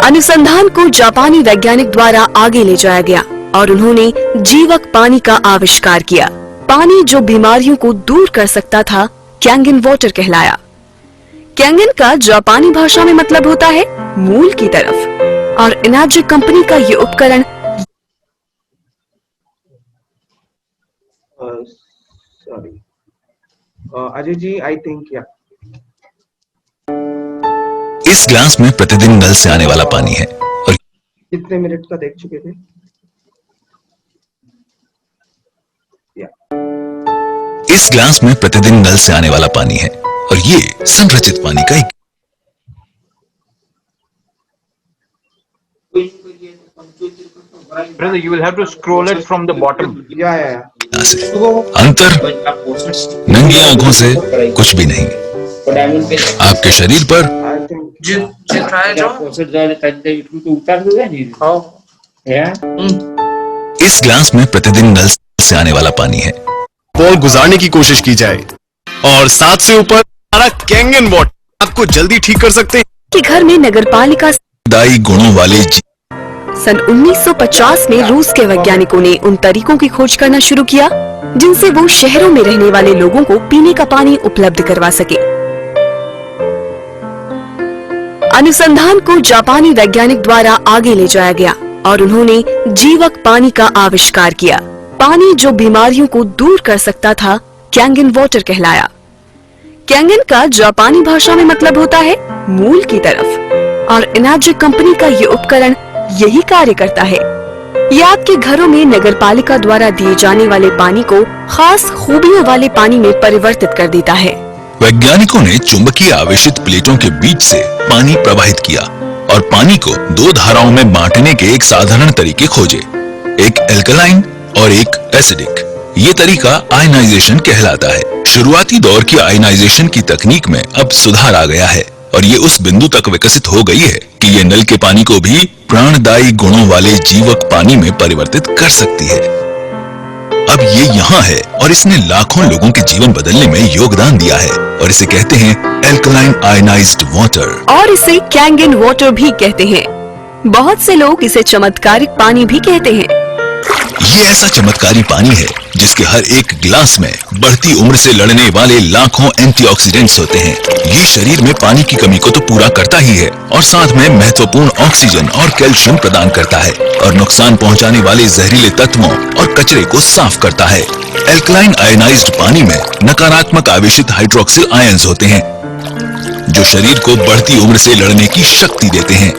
अनुसंधान को जापानी वैज्ञानिक द्वारा आगे ले जाया गया और उन्होंने जीवक पानी का आविष्कार किया। पानी जो बीमारियों को दूर कर सकता था कैंगन वाटर कहलाया। कैंगन का जापानी भाषा में मतलब होता है मूल की तरफ, और एनर्जी कंपनी का ये उपकरण अजय जी, आई थिंक इस ग्लास में प्रतिदिन नल से आने वाला पानी है और कितने मिनट का देख चुके थे? इस ग्लास में प्रतिदिन नल से आने वाला पानी है और ये संरचित पानी का एक Brother, you will have to scroll it from the bottom. या अंतर नंगी आंखों से कुछ भी नहीं। आपके शरीर पर आई थिंक इस ग्लास में प्रतिदिन नल से आने वाला पानी है। बॉल गुजारने की कोशिश की जाए और 7 से ऊपर सारा कैंगन वाटर आपको जल्दी ठीक कर सकते हैं। के घर में नगरपालिका दाई गुणों वाले सन 1950 में रूस के वैज्ञानिकों ने उन तरीकों की खोज करना शुरू किया जिनसे वो शहरों में रहने वाले लोगों को पीने का पानी उपलब्ध करवा सके। अनुसंधान को जापानी वैज्ञानिक द्वारा आगे ले जाया गया और उन्होंने जीवक पानी का आविष्कार किया। पानी जो बीमारियों को दूर कर सकता था कैंगन वाटर कहलाया। कैंगन का जापानी भाषा में मतलब होता है मूल की तरफ, और एनर्जी कंपनी का ये उपकरण यही कार्य करता है। ये आपके घरों में नगरपालिका द्वारा दिए जाने वाले पानी को खास खूबियों वाले पानी में परिवर्तित कर देता है। वैज्ञानिकों ने चुंबकीय आवेशित प्लेटों के बीच से पानी प्रवाहित किया और पानी को 2 धाराओं में बांटने के एक साधारण तरीके खोजे, एक एल्कलाइन और एक एसिडिक। ये तरीका आयनाइजेशन कहलाता है। शुरुआती दौर की आयनाइजेशन की तकनीक में अब सुधार आ गया है और ये उस बिंदु तक विकसित हो गई है कि ये नल के पानी को भी प्राणदायी गुणों वाले जीवक पानी में परिवर्तित कर सकती है। अब ये यहाँ है और इसने लाखों लोगों के जीवन बदलने में योगदान दिया है और इसे कहते हैं एल्कलाइन आयनाइज्ड वाटर, और इसे कैंगन वाटर भी कहते हैं। बहुत से लोग इसे चमत्कारिक पानी भी कहते हैं। ये ऐसा चमत्कारी पानी है जिसके हर एक ग्लास में बढ़ती उम्र से लड़ने वाले लाखों एंटीऑक्सीडेंट्स होते हैं। ये शरीर में पानी की कमी को तो पूरा करता ही है और साथ में महत्वपूर्ण ऑक्सीजन और कैल्शियम प्रदान करता है और नुकसान पहुंचाने वाले जहरीले तत्वों और कचरे को साफ करता है। एल्कलाइन आयनाइज्ड पानी में नकारात्मक आवेशित हाइड्रोक्सिल आयंस होते हैं जो शरीर को बढ़ती उम्र से लड़ने की शक्ति देते हैं।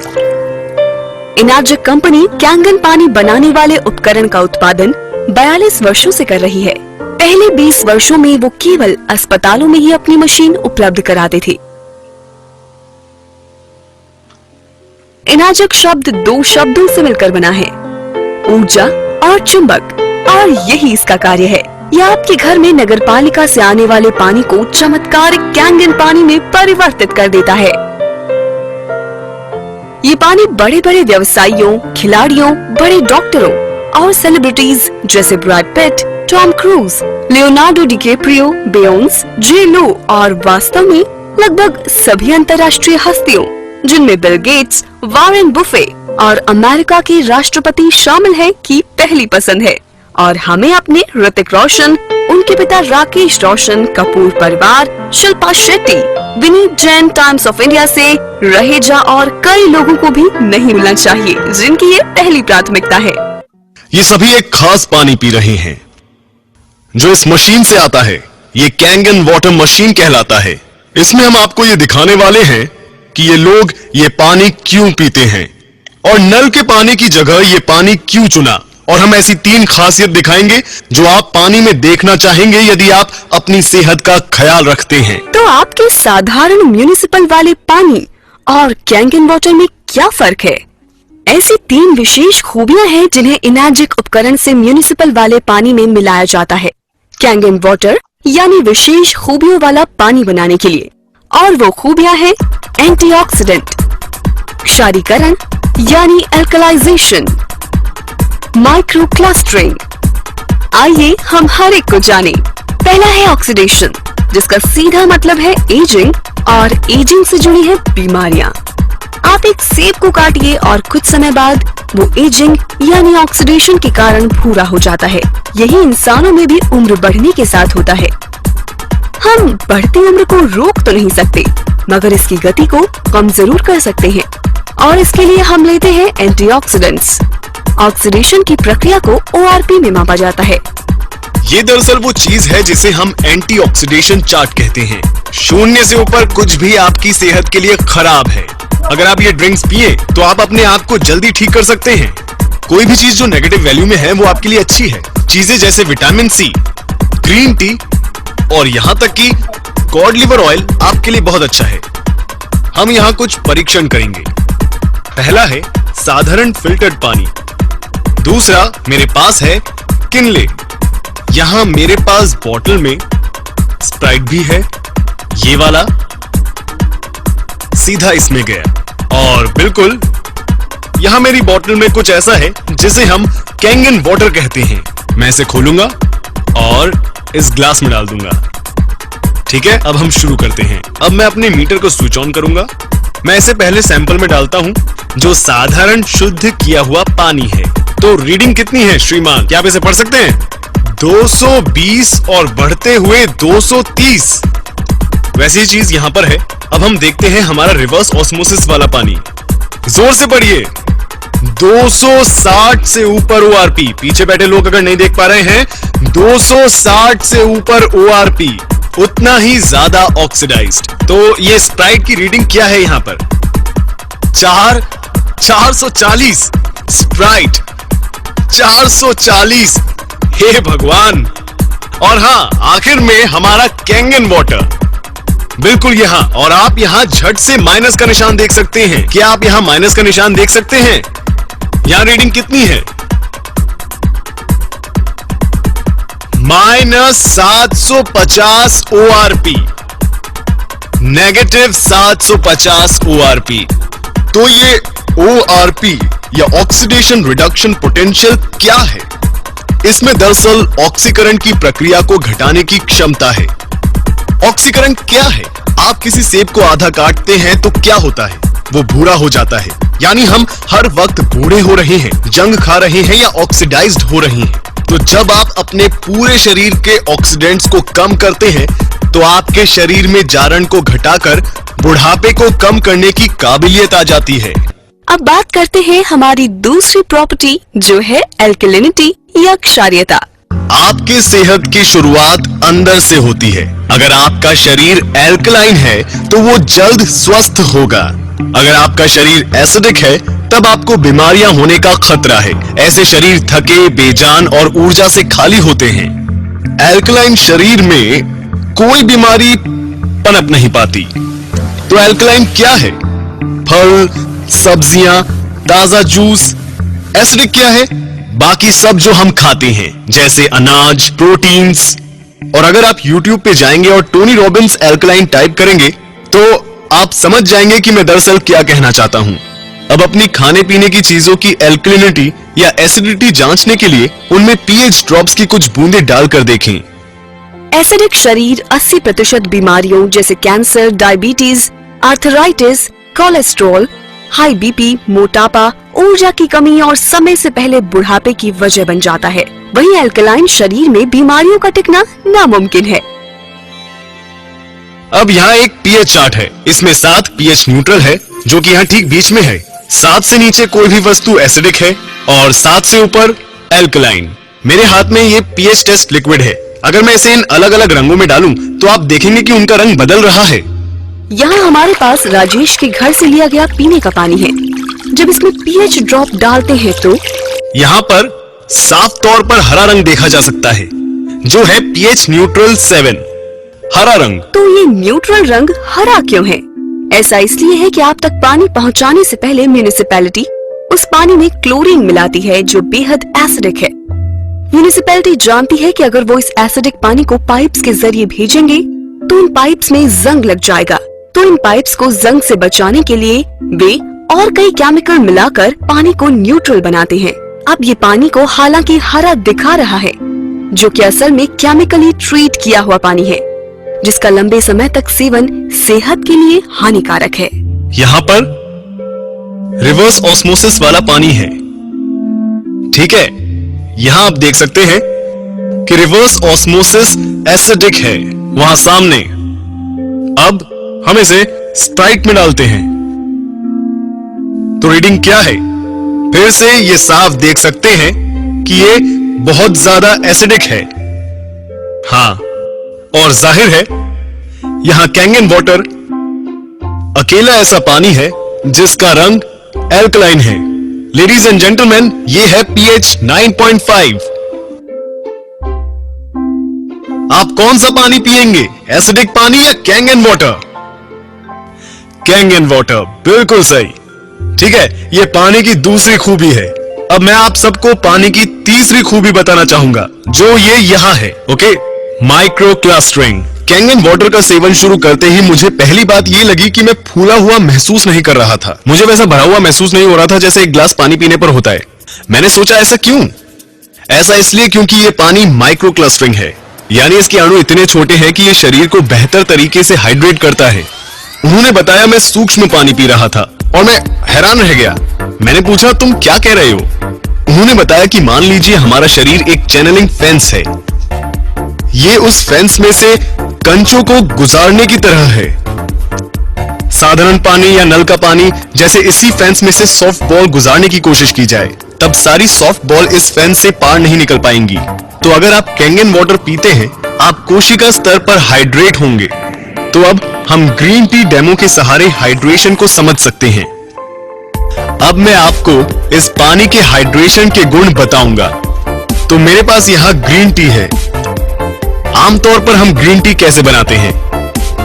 एनर्जी कंपनी कैंगन पानी बनाने वाले उपकरण का उत्पादन 42 वर्षों से कर रही है। पहले 20 वर्षों में वो केवल अस्पतालों में ही अपनी मशीन उपलब्ध कराते थे। एनर्जक शब्द 2 शब्दों से मिलकर बना है, ऊर्जा और चुंबक, और यही इसका कार्य है। यह आपके घर में नगरपालिका से आने वाले पानी को चमत्कारिक कैंगन पानी में परिवर्तित कर देता है। ये पानी बड़े बड़े व्यवसायियों, खिलाड़ियों, बड़े डॉक्टरों और सेलिब्रिटीज जैसे Brad Pitt, Tom Cruise, Leonardo DiCaprio, Beyonce, J Lo और वास्तव में लगभग सभी अंतर्राष्ट्रीय हस्तियों जिनमें बिल गेट्स, वॉरेन बुफे और अमेरिका के राष्ट्रपति शामिल हैं की पहली पसंद है। और हमें अपने ऋतिक रोशन, उनके पिता राकेश रोशन, कपूर परिवार, Shilpa Shetty, Vineet Jain times of India से, रहेजा और कई लोगों को भी नहीं भूलना चाहिए जिनकी ये पहली प्राथमिकता है। ये सभी एक खास पानी पी रहे हैं जो इस मशीन से आता है। ये कैंगन वाटर मशीन कहलाता है। इसमें हम आपको ये दिखाने वाले हैं कि ये लोग ये पानी क्यों पीते हैं और नल के पानी की जगह ये पानी क्यों चुना। और हम ऐसी 3 खासियत दिखाएंगे जो आप पानी में देखना चाहेंगे यदि आप अपनी सेहत का ख्याल रखते हैं। तो आपके साधारण म्युनिसिपल वाले पानी और कैंगन वाटर में क्या फर्क है? ऐसी 3 विशेष खूबियां हैं जिन्हें इनर्जिक उपकरण से म्युनिसिपल वाले पानी में मिलाया जाता है कैंगन वाटर यानी विशेष खूबियों वाला पानी बनाने के लिए। और वो खूबियां हैं एंटीऑक्सीडेंट, क्षारीकरण यानी एल्कलाइजेशन, माइक्रो क्लस्टरिंग। आइए हम हर एक को जाने। पहला है ऑक्सीडेशन, जिसका सीधा मतलब है एजिंग और एजिंग से जुड़ी है बीमारियां। आप एक सेब को काटिए और कुछ समय बाद वो एजिंग यानी ऑक्सीडेशन के कारण भूरा हो जाता है। यही इंसानों में भी उम्र बढ़ने के साथ होता है। हम बढ़ती उम्र को रोक तो नहीं सकते, मगर इसकी गति को कम जरूर कर सकते हैं और इसके लिए हम लेते हैं एंटीऑक्सीडेंट्स। ऑक्सीडेशन की प्रक्रिया को ORP में मापा जाता है। ये दरअसल वो चीज है जिसे हम एंटीऑक्सीडेशन चार्ट कहते हैं। 0 से ऊपर कुछ भी आपकी सेहत के लिए खराब है। अगर आप ये ड्रिंक्स पिए तो आप अपने आप को जल्दी ठीक कर सकते हैं। कोई भी चीज जो नेगेटिव वैल्यू में है वो आपके लिए अच्छी है। चीजें जैसे विटामिन सी, ग्रीन टी और यहाँ तक कि कॉड लिवर ऑयल आपके लिए बहुत अच्छा है। हम यहाँ कुछ परीक्षण करेंगे। पहला है साधारण फिल्टर्ड पानी। दूसरा मेरे पास है किनले। यहां मेरे पास बोतल में स्प्राइट भी है, ये वाला सीधा इसमें गया। और बिल्कुल यहां मेरी बोतल में कुछ ऐसा है जिसे हम कैंगन वाटर कहते हैं। मैं इसे खोलूंगा और इस ग्लास में डाल दूंगा। ठीक है, अब हम शुरू करते हैं। अब मैं अपने मीटर को स्विच ऑन करूंगा। मैं इसे पहले सैंपल में डालता हूं जो साधारण शुद्ध किया हुआ पानी है। तो रीडिंग कितनी है श्रीमान, क्या आप इसे पढ़ सकते हैं? 220 और बढ़ते हुए 230। वैसी चीज यहां पर है। अब हम देखते हैं हमारा रिवर्स ऑस्मोसिस वाला पानी। जोर से पढ़िए। 260 से ऊपर ORP। पीछे बैठे लोग अगर नहीं देख पा रहे हैं, 260 से ऊपर ORP, उतना ही ज्यादा ऑक्सीडाइज्ड। तो ये स्प्राइट की रीडिंग क्या है यहां पर? 440 स्प्राइट, 440। हे भगवान। और हाँ, आखिर में हमारा कैंगन वाटर बिल्कुल यहां। और आप यहां झट से माइनस का निशान देख सकते हैं। क्या आप यहां माइनस का निशान देख सकते हैं? यहां रीडिंग कितनी है? -750 ORP, नेगेटिव 750 ORP। तो ये ORP या ऑक्सीडेशन रिडक्शन पोटेंशियल क्या है? इसमें दरअसल ऑक्सीकरण की प्रक्रिया को घटाने की क्षमता है। ऑक्सीकरण क्या है? आप किसी सेब को आधा काटते हैं तो क्या होता है? वो भूरा हो जाता है। यानी हम हर वक्त बूढ़े हो रहे हैं, जंग खा रहे हैं या ऑक्सीडाइज्ड हो रहे हैं। तो जब आप अपने पूरे शरीर के ऑक्सीडेंट्स को कम करते हैं तो आपके शरीर में जारण को घटाकर बुढ़ापे को कम करने की काबिलियत आ जाती है। अब बात करते हैं हमारी दूसरी प्रॉपर्टी जो है एल्कलिनिटी या क्षारीयता। आपके सेहत की शुरुआत अंदर से होती है। अगर आपका शरीर एल्कलाइन है तो वो जल्द स्वस्थ होगा। अगर आपका शरीर एसिडिक है तब आपको बीमारियां होने का खतरा है। ऐसे शरीर थके, बेजान और ऊर्जा से खाली होते हैं। एल्कलाइन शरीर में कोई बीमारी पनप नहीं पाती। तो एल्कलाइन क्या है? फल, सब्जियां, ताजा जूस। एसिडिक क्या है? बाकी सब जो हम खाते हैं जैसे अनाज, प्रोटीन्स। और अगर आप YouTube पे जाएंगे और टोनी रॉबिन्स एल्कलाइन टाइप करेंगे तो आप समझ जाएंगे कि मैं दरअसल क्या कहना चाहता हूं। अब अपनी खाने पीने की चीजों की एल्कलिनिटी या एसिडिटी जांचने के लिए उनमें पीएच ड्रॉप्स की कुछ बूंदें डालकर देखें। एसिडिक शरीर 80% बीमारियों जैसे cancer, diabetes, arthritis, cholesterol, high BP, मोटापा, ऊर्जा की कमी और समय से पहले बुढ़ापे की वजह बन जाता है। वहीं अल्कलाइन शरीर में बीमारियों का टिकना नामुमकिन है। अब यहाँ एक पीएच चार्ट है। इसमें 7 पीएच न्यूट्रल है जो कि यहाँ ठीक बीच में है। 7 से नीचे कोई भी वस्तु एसिडिक है और 7 से ऊपर एल्कलाइन। मेरे हाथ में ये पीएच टेस्ट लिक्विड है। अगर मैं इसे इन अलग अलग रंगों में डालूं तो आप देखेंगे कि उनका रंग बदल रहा है। यहाँ हमारे पास राजेश के घर से लिया गया पीने का पानी है। जब इसमें पीएच ड्रॉप डालते हैं तो यहाँ पर साफ तौर पर हरा रंग देखा जा सकता है जो है पीएच न्यूट्रल 7 हरा रंग। तो ये न्यूट्रल रंग हरा क्यों है? ऐसा इसलिए है कि आप तक पानी पहुंचाने से पहले म्यूनिसिपैलिटी उस पानी में क्लोरीन मिलाती है जो बेहद एसिडिक है। म्यूनिसिपैलिटी जानती है कि अगर वो इस एसिडिक पानी को पाइप्स के जरिए भेजेंगे तो इन पाइप्स में जंग लग जाएगा। तो इन पाइप्स को जंग से बचाने के लिए वे और कई केमिकल मिलाकर पानी को न्यूट्रल बनाते हैं। अब ये पानी को हालांकि हरा दिखा रहा है जो कि असल में केमिकली ट्रीट किया हुआ पानी है जिसका लंबे समय तक सेवन सेहत के लिए हानिकारक है। यहाँ पर रिवर्स ऑस्मोसिस वाला पानी है। ठीक है, यहाँ आप देख सकते हैं कि रिवर्स ऑस्मोसिस एसिडिक है वहां सामने। अब हम इसे स्प्राइट में डालते हैं तो रीडिंग क्या है? फिर से ये साफ देख सकते हैं कि ये बहुत ज्यादा एसिडिक है। हाँ, और जाहिर है यहां कैंगन वाटर अकेला ऐसा पानी है जिसका रंग एल्कलाइन है। लेडीज एंड जेंटलमैन, ये है पीएच 9.5। आप कौन सा पानी पिएंगे, एसिडिक पानी या कैंगन वाटर? कैंगन वाटर, बिल्कुल सही। ठीक है, ये पानी की दूसरी खूबी है। अब मैं आप सबको पानी की तीसरी खूबी बताना चाहूंगा जो ये यहाँ है। Okay, micro clustering. Kangen water का सेवन शुरू करते ही मुझे पहली बात ये लगी कि मैं फूला हुआ महसूस नहीं कर रहा था। मुझे वैसा भरा हुआ महसूस नहीं हो रहा था जैसे एक गिलास पानी पीने पर होता है। मैंने सोचा ऐसा क्यों? ऐसा इसलिए क्योंकि ये पानी माइक्रो क्लस्टरिंग है, यानी इसके अणु इतने छोटे हैं कि ये शरीर को बेहतर तरीके से हाइड्रेट करता है। उन्होंने बताया मैं सूक्ष्म पानी पी रहा था और मैं हैरान रह गया। मैंने पूछा तुम क्या कह रहे हो? उन्होंने बताया कि मान लीजिए हमारा शरीर एक चैनलिंग फेंस है। ये उस फेंस में से कंचों को गुजारने की तरह है। साधारण पानी या नल का पानी जैसे इसी फेंस में से सॉफ्ट बॉल गुजारने की कोशिश की जाए तब सारी सॉफ्ट बॉल इस फेंस से पार नहीं निकल पाएंगी। तो अगर आप कैंगन वाटर पीते हैं आप कोशिका स्तर पर हाइड्रेट होंगे। तो अब हम ग्रीन टी डेमो के सहारे हाइड्रेशन को समझ सकते हैं। अब मैं आपको इस पानी के हाइड्रेशन के गुण बताऊंगा। तो मेरे पास यहाँ ग्रीन टी है। आमतौर पर हम ग्रीन टी कैसे बनाते हैं?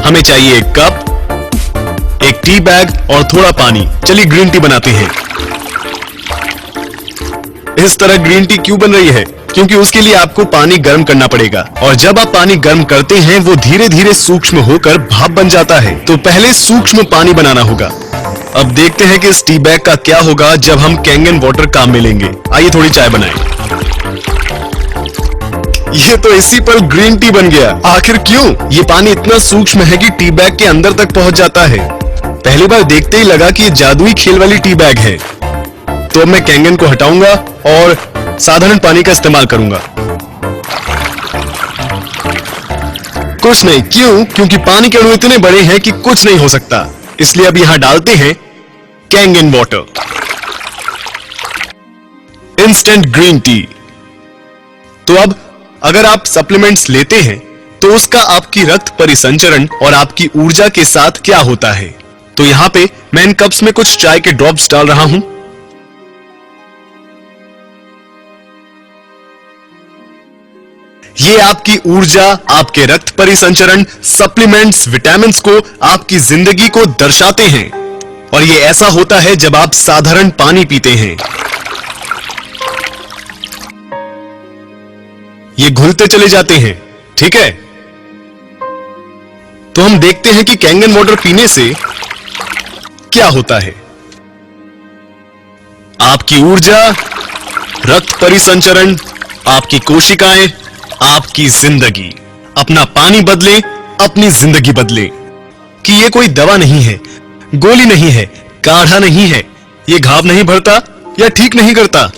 हमें चाहिए एक कप, एक टी बैग और थोड़ा पानी। चलिए ग्रीन टी बनाते हैं। इस तरह ग्रीन टी क्यों बन रही है? क्योंकि उसके लिए आपको पानी गर्म करना पड़ेगा और जब आप पानी गर्म करते हैं वो धीरे धीरे सूक्ष्म होकर भाप बन जाता है। तो पहले सूक्ष्म पानी बनाना होगा। अब देखते हैं कि इस टी बैग का क्या होगा जब हम कैंगन वाटर काम में लेंगे। आइए थोड़ी चाय बनाएं। ये तो इसी पर ग्रीन टी बन गया। आखिर क्यों? ये पानी इतना सूक्ष्म है कि टी बैग के अंदर तक पहुंच जाता है। पहली बार देखते ही लगा कि ये जादुई खेल वाली टी बैग है। तो अब मैं कैंगन को हटाऊंगा और साधारण पानी का इस्तेमाल करूंगा। कुछ नहीं, क्यों? क्योंकि पानी के अणु इतने बड़े हैं कि कुछ नहीं हो सकता। इसलिए अब यहां डालते हैं Kangen water. Instant green tea. तो अब अगर आप सप्लीमेंट्स लेते हैं तो उसका आपकी रक्त परिसंचरण और आपकी ऊर्जा के साथ क्या होता है? तो यहां पे मैं इन कप्स में कुछ चाय के ड्रॉप्स डाल रहा हूं। ये आपकी ऊर्जा, आपके रक्त परिसंचरण, सप्लीमेंट्स, विटामिन्स को, आपकी जिंदगी को दर्शाते हैं। और ये ऐसा होता है जब आप साधारण पानी पीते हैं। ये घुलते चले जाते हैं। ठीक है, तो हम देखते हैं कि कैंगन वाटर पीने से क्या होता है। आपकी ऊर्जा, रक्त परिसंचरण, आपकी कोशिकाएं, आपकी जिंदगी। अपना पानी बदले, अपनी जिंदगी बदले। कि ये कोई दवा नहीं है, गोली नहीं है, काढ़ा नहीं है, ये घाव नहीं भरता या ठीक नहीं करता,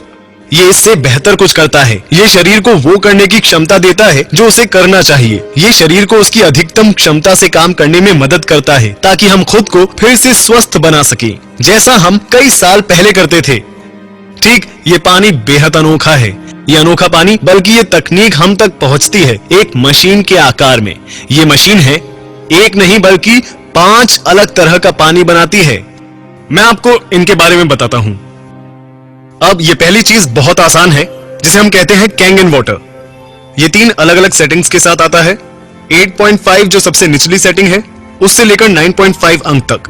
ये इससे बेहतर कुछ करता है। ये शरीर को वो करने की क्षमता देता है जो उसे करना चाहिए। ये शरीर को उसकी अधिकतम क्षमता से काम करने में मदद करता है ताकि हम खुद को फिर से स्वस्थ बना सकें, जैसा हम कई साल पहले करते थे। ठीक, ये पानी बेहद अनोखा है। ये अनोखा पानी, बल्कि ये तकनीक हम तक पहुंचती है एक मशीन के आकार में। ये मशीन है, एक नहीं बल्कि 5 अलग तरह का पानी बनाती है। मैं आपको इनके बारे में बताता हूं। अब ये पहली चीज बहुत आसान है, जिसे हम कहते हैं कैंगन वाटर। ये 3 अलग अलग सेटिंग्स के साथ आता है। 8.5 जो सबसे निचली सेटिंग है, उससे लेकर 9.5 अंक तक।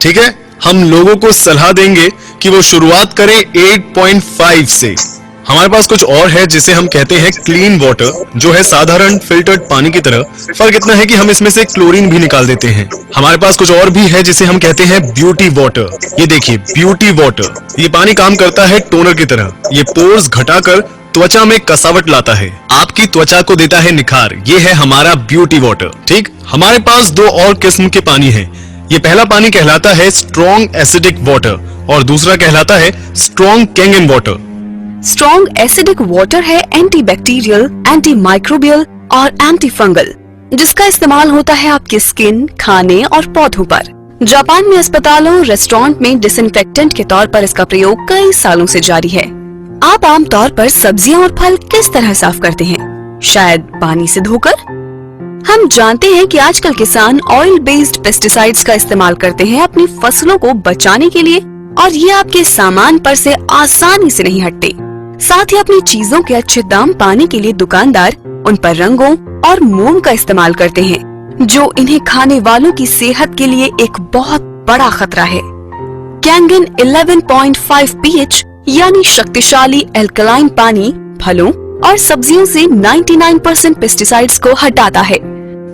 ठीक है, हम लोगों को सलाह देंगे कि वो शुरुआत करें 8.5 से। हमारे पास कुछ और है जिसे हम कहते हैं क्लीन वाटर, जो है साधारण फिल्टर्ड पानी की तरह। फर्क इतना है कि हम इसमें से क्लोरीन भी निकाल देते हैं। हमारे पास कुछ और भी है जिसे हम कहते हैं ब्यूटी वाटर। ये देखिए, ब्यूटी वाटर, ये पानी काम करता है टोनर की तरह। ये पोर्स घटाकर त्वचा में कसावट लाता है, आपकी त्वचा को देता है निखार। ये है हमारा ब्यूटी वाटर। ठीक, हमारे पास 2 और किस्म के पानी है। ये पहला पानी कहलाता है स्ट्रॉन्ग एसिडिक वाटर और दूसरा कहलाता है strong Kangen water. Strong acidic water है एंटीबैक्टीरियल, एंटी माइक्रोबियल और एंटी फंगल, जिसका इस्तेमाल होता है आपकी स्किन, खाने और पौधों पर। जापान में अस्पतालों, रेस्टोरेंट में डिसइंफेक्टेंट के तौर पर इसका प्रयोग कई सालों से जारी है। आप आमतौर पर सब्जियां और फल किस तरह साफ करते हैं? शायद पानी से धोकर। हम जानते हैं कि आजकल किसान ऑयल बेस्ड पेस्टिसाइड्स का इस्तेमाल करते हैं अपनी फसलों को बचाने के लिए, और ये आपके सामान पर से आसानी से नहीं हटते। साथ ही अपनी चीजों के अच्छे दाम पाने के लिए दुकानदार उन पर रंगों और मोम का इस्तेमाल करते हैं, जो इन्हें खाने वालों की सेहत के लिए एक बहुत बड़ा खतरा है। कैंगन 11.5 pH यानी शक्तिशाली एल्कलाइन पानी फलों और सब्जियों से 99% पेस्टिसाइड्स को हटाता है।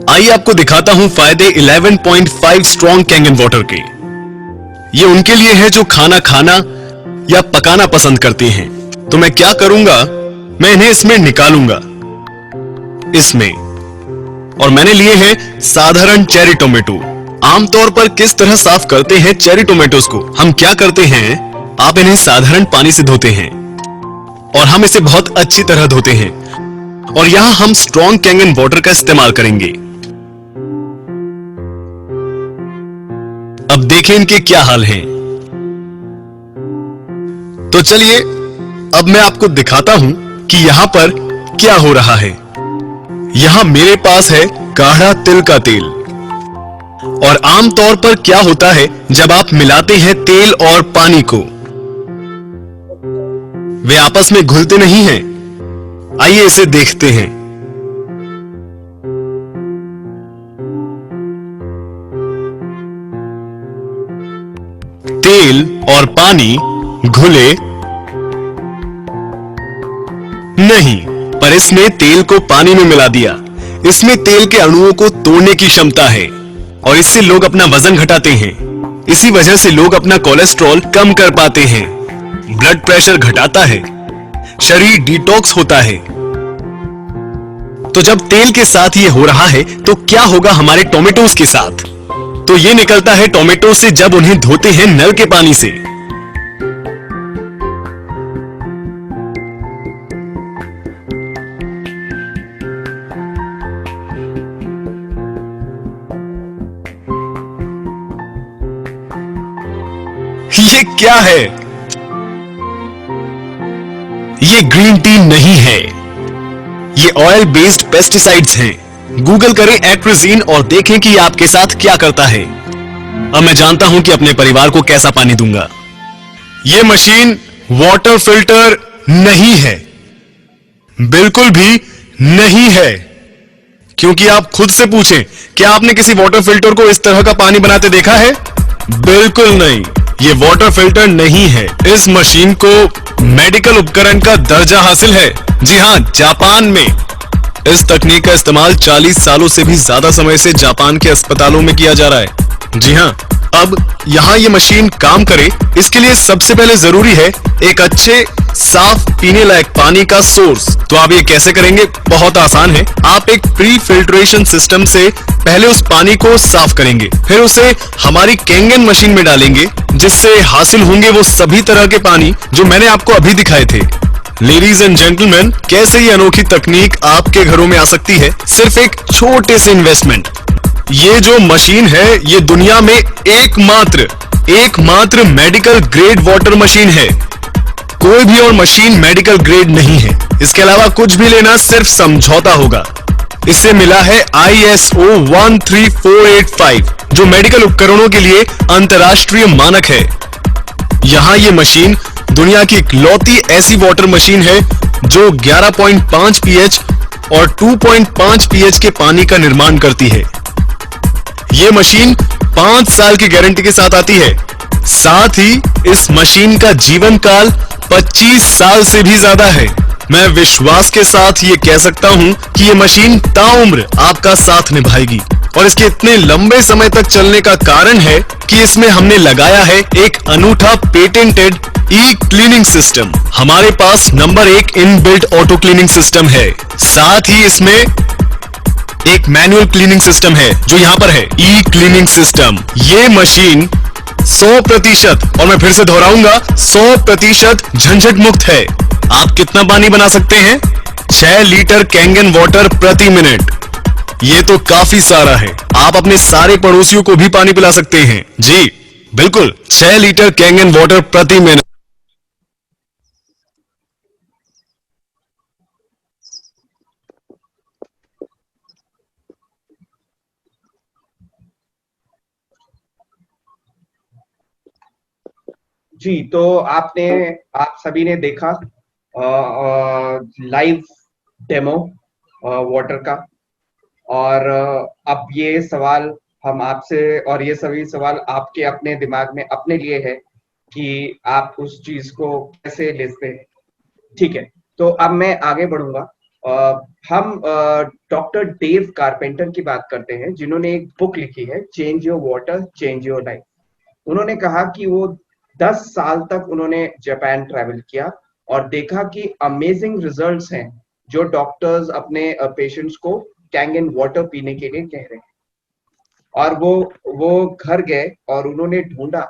आइए आपको दिखाता हूँ फायदे 11.5 स्ट्रॉन्ग कैंगन वाटर के। ये उनके लिए है जो खाना खाना या पकाना पसंद करते हैं। तो मैं क्या करूंगा, मैं इन्हें इसमें निकालूंगा, इसमें। और मैंने लिए हैं साधारण चेरी टोमेटो। आमतौर पर किस तरह साफ करते हैं चेरी टोमेटोज को? हम क्या करते हैं, आप इन्हें साधारण पानी से धोते हैं और हम इसे बहुत अच्छी तरह धोते हैं। और यहां हम स्ट्रॉन्ग कैंगन वाटर का इस्तेमाल करेंगे। अब देखें इनके क्या हाल हैं। तो चलिए अब मैं आपको दिखाता हूं कि यहां पर क्या हो रहा है। यहां मेरे पास है गाढ़ा तिल का तेल। और आमतौर पर क्या होता है जब आप मिलाते हैं तेल और पानी को, वे आपस में घुलते नहीं हैं। आइए इसे देखते हैं। तेल और पानी घुले नहीं, पर इसने तेल को पानी में मिला दिया। इसमें तेल के अणुओं को तोड़ने की क्षमता है और इससे लोग अपना वजन घटाते हैं। इसी वजह से लोग अपना कोलेस्ट्रॉल कम कर पाते हैं, ब्लड प्रेशर घटाता है, शरीर डिटॉक्स होता है। तो जब तेल के साथ ये हो रहा है तो क्या होगा हमारे टोमेटोज के साथ? तो ये निकलता है टोमेटो से जब उन्हें धोते हैं नल के पानी से। ये क्या है? ये ग्रीन टी नहीं है, ये ऑयल बेस्ड पेस्टिसाइड्स हैं। गूगल करें एट्राजीन और देखें कि आपके साथ क्या करता है। अब मैं जानता हूं कि अपने परिवार को कैसा पानी दूंगा। यह मशीन वाटर फिल्टर नहीं है, बिल्कुल भी नहीं है। क्योंकि आप खुद से पूछें, क्या आपने किसी वाटर फिल्टर को इस तरह का पानी बनाते देखा है? बिल्कुल नहीं, ये वाटर फिल्टर नहीं है। इस मशीन को मेडिकल उपकरण का दर्जा हासिल है। जी हां, जापान में इस तकनीक का इस्तेमाल 40 सालों से भी ज्यादा समय से जापान के अस्पतालों में किया जा रहा है। जी हां, अब यहाँ ये मशीन काम करे, इसके लिए सबसे पहले जरूरी है एक अच्छे साफ पीने लायक पानी का सोर्स। तो आप ये कैसे करेंगे? बहुत आसान है। आप एक प्री फिल्ट्रेशन सिस्टम से पहले उस पानी को साफ करेंगे, फिर उसे हमारी कैंगन मशीन में डालेंगे, जिससे हासिल होंगे वो सभी तरह के पानी जो मैंने आपको अभी दिखाए थे। लेडीज एंड जेंटलमैन, कैसे ये अनोखी तकनीक आपके घरों में आ सकती है सिर्फ एक छोटे से इन्वेस्टमेंट। ये जो मशीन है ये दुनिया में एकमात्र मेडिकल ग्रेड वाटर मशीन है। कोई भी और मशीन मेडिकल ग्रेड नहीं है। इसके अलावा कुछ भी लेना सिर्फ समझौता होगा। इसे मिला है ISO 13485 जो मेडिकल उपकरणों के लिए अंतरराष्ट्रीय मानक है। यहाँ ये मशीन दुनिया की इकलौती ऐसी वाटर मशीन है जो 11.5 pH और 2.5 pH के पानी का निर्माण करती है। ये मशीन 5 साल की गारंटी के साथ आती है। साथ ही इस मशीन का जीवन काल 25 साल से भी ज्यादा है। मैं विश्वास के साथ ये कह सकता हूँ कि ये मशीन ताउम्र आपका साथ निभाएगी। और इसके इतने लंबे समय तक चलने का कारण है कि इसमें हमने लगाया है एक अनूठा पेटेंटेड ई क्लीनिंग सिस्टम। हमारे पास number 1 inbuilt auto cleaning system है। साथ ही इसमें एक मैनुअल क्लीनिंग सिस्टम है जो यहाँ पर है, ई क्लीनिंग सिस्टम। ये मशीन 100% और मैं फिर से दोहराऊंगा 100% झंझट मुक्त है। आप कितना पानी बना सकते हैं? 6 लीटर कैंगन वाटर प्रति मिनट। ये तो काफी सारा है। आप अपने सारे पड़ोसियों को भी पानी पिला सकते हैं। जी बिल्कुल, 6 लीटर कैंगन वाटर प्रति मिनट। जी, तो आप सभी ने देखा लाइव डेमो वाटर का। और अब ये सवाल हम आपसे, और ये सभी सवाल आपके अपने दिमाग में अपने लिए है कि आप उस चीज को कैसे लेते हैं। ठीक है, तो अब मैं आगे बढ़ूंगा। हम डॉक्टर डेव कारपेंटर की बात करते हैं, जिन्होंने एक बुक लिखी है, change your water change your life. उन्होंने कहा कि वो 10 साल तक उन्होंने जापान ट्रैवल किया और देखा कि अमेजिंग रिजल्ट्स हैं जो डॉक्टर्स अपने पेशेंट्स को कैंगन वाटर पीने के लिए कह रहे हैं। और वो घर गए और उन्होंने ढूंढा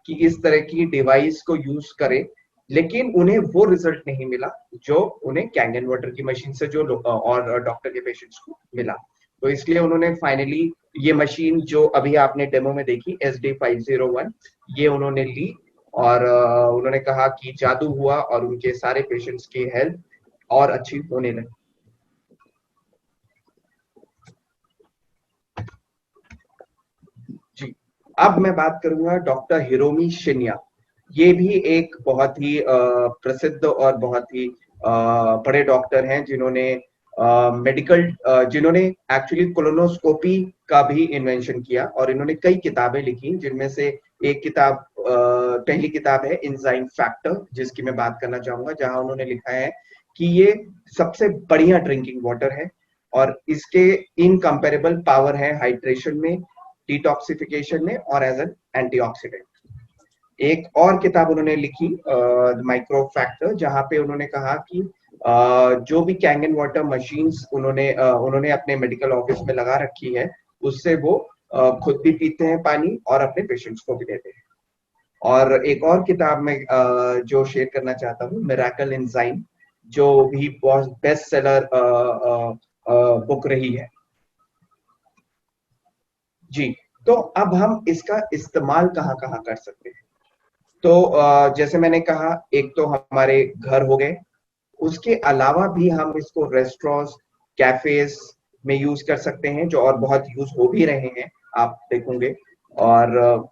कि इस तरह की डिवाइस को यूज करें, लेकिन उन्हें वो रिजल्ट नहीं मिला जो उन्हें कैंगन वाटर की मशीन से जो और डॉक्टर के पेशेंट्स को मिला। तो इसलिए उन्होंने फाइनली ये मशीन जो अभी आपने डेमो में देखी SD501, ये उन्होंने ली और उन्होंने कहा कि जादू हुआ और उनके सारे पेशेंट्स की हेल्थ और अच्छी होने लगी। जी, अब मैं बात करूंगा डॉक्टर हिरोमी शिन्या। ये भी एक बहुत ही प्रसिद्ध और बहुत ही बड़े डॉक्टर हैं, जिन्होंने एक्चुअली कोलोनोस्कोपी का भी इन्वेंशन किया और इन्होंने कई किताबें लिखी, जिनमें से एक किताब पहली किताब है एंजाइम फैक्टर, जिसकी मैं बात करना चाहूंगा, जहां उन्होंने लिखा है कि ये सबसे बढ़िया ड्रिंकिंग वाटर है और इसके इनकम्पेरेबल पावर है हाइड्रेशन में, डिटॉक्सिफिकेशन में और एज एन एंटीऑक्सीडेंट। एक और किताब उन्होंने लिखी माइक्रो फैक्टर, जहां पे उन्होंने कहा कि जो भी कैंगन वाटर मशीन्स उन्होंने अपने मेडिकल ऑफिस में लगा रखी है, उससे वो खुद भी पीते हैं पानी और अपने पेशेंट्स को भी देते हैं। और एक और किताब में जो शेयर करना चाहता हूँ, मिरेकल एंजाइम, जो भी बहुत बेस्ट सेलर बुक रही है। जी, तो अब हम इसका इस्तेमाल कहाँ कहाँ कर सकते हैं। तो जैसे मैंने कहा, एक तो हमारे घर हो गए, उसके अलावा भी हम इसको रेस्टोरेंट्स, कैफेज में यूज कर सकते हैं, जो और बहुत यूज हो भी रहे हैं, आप देखोगे। और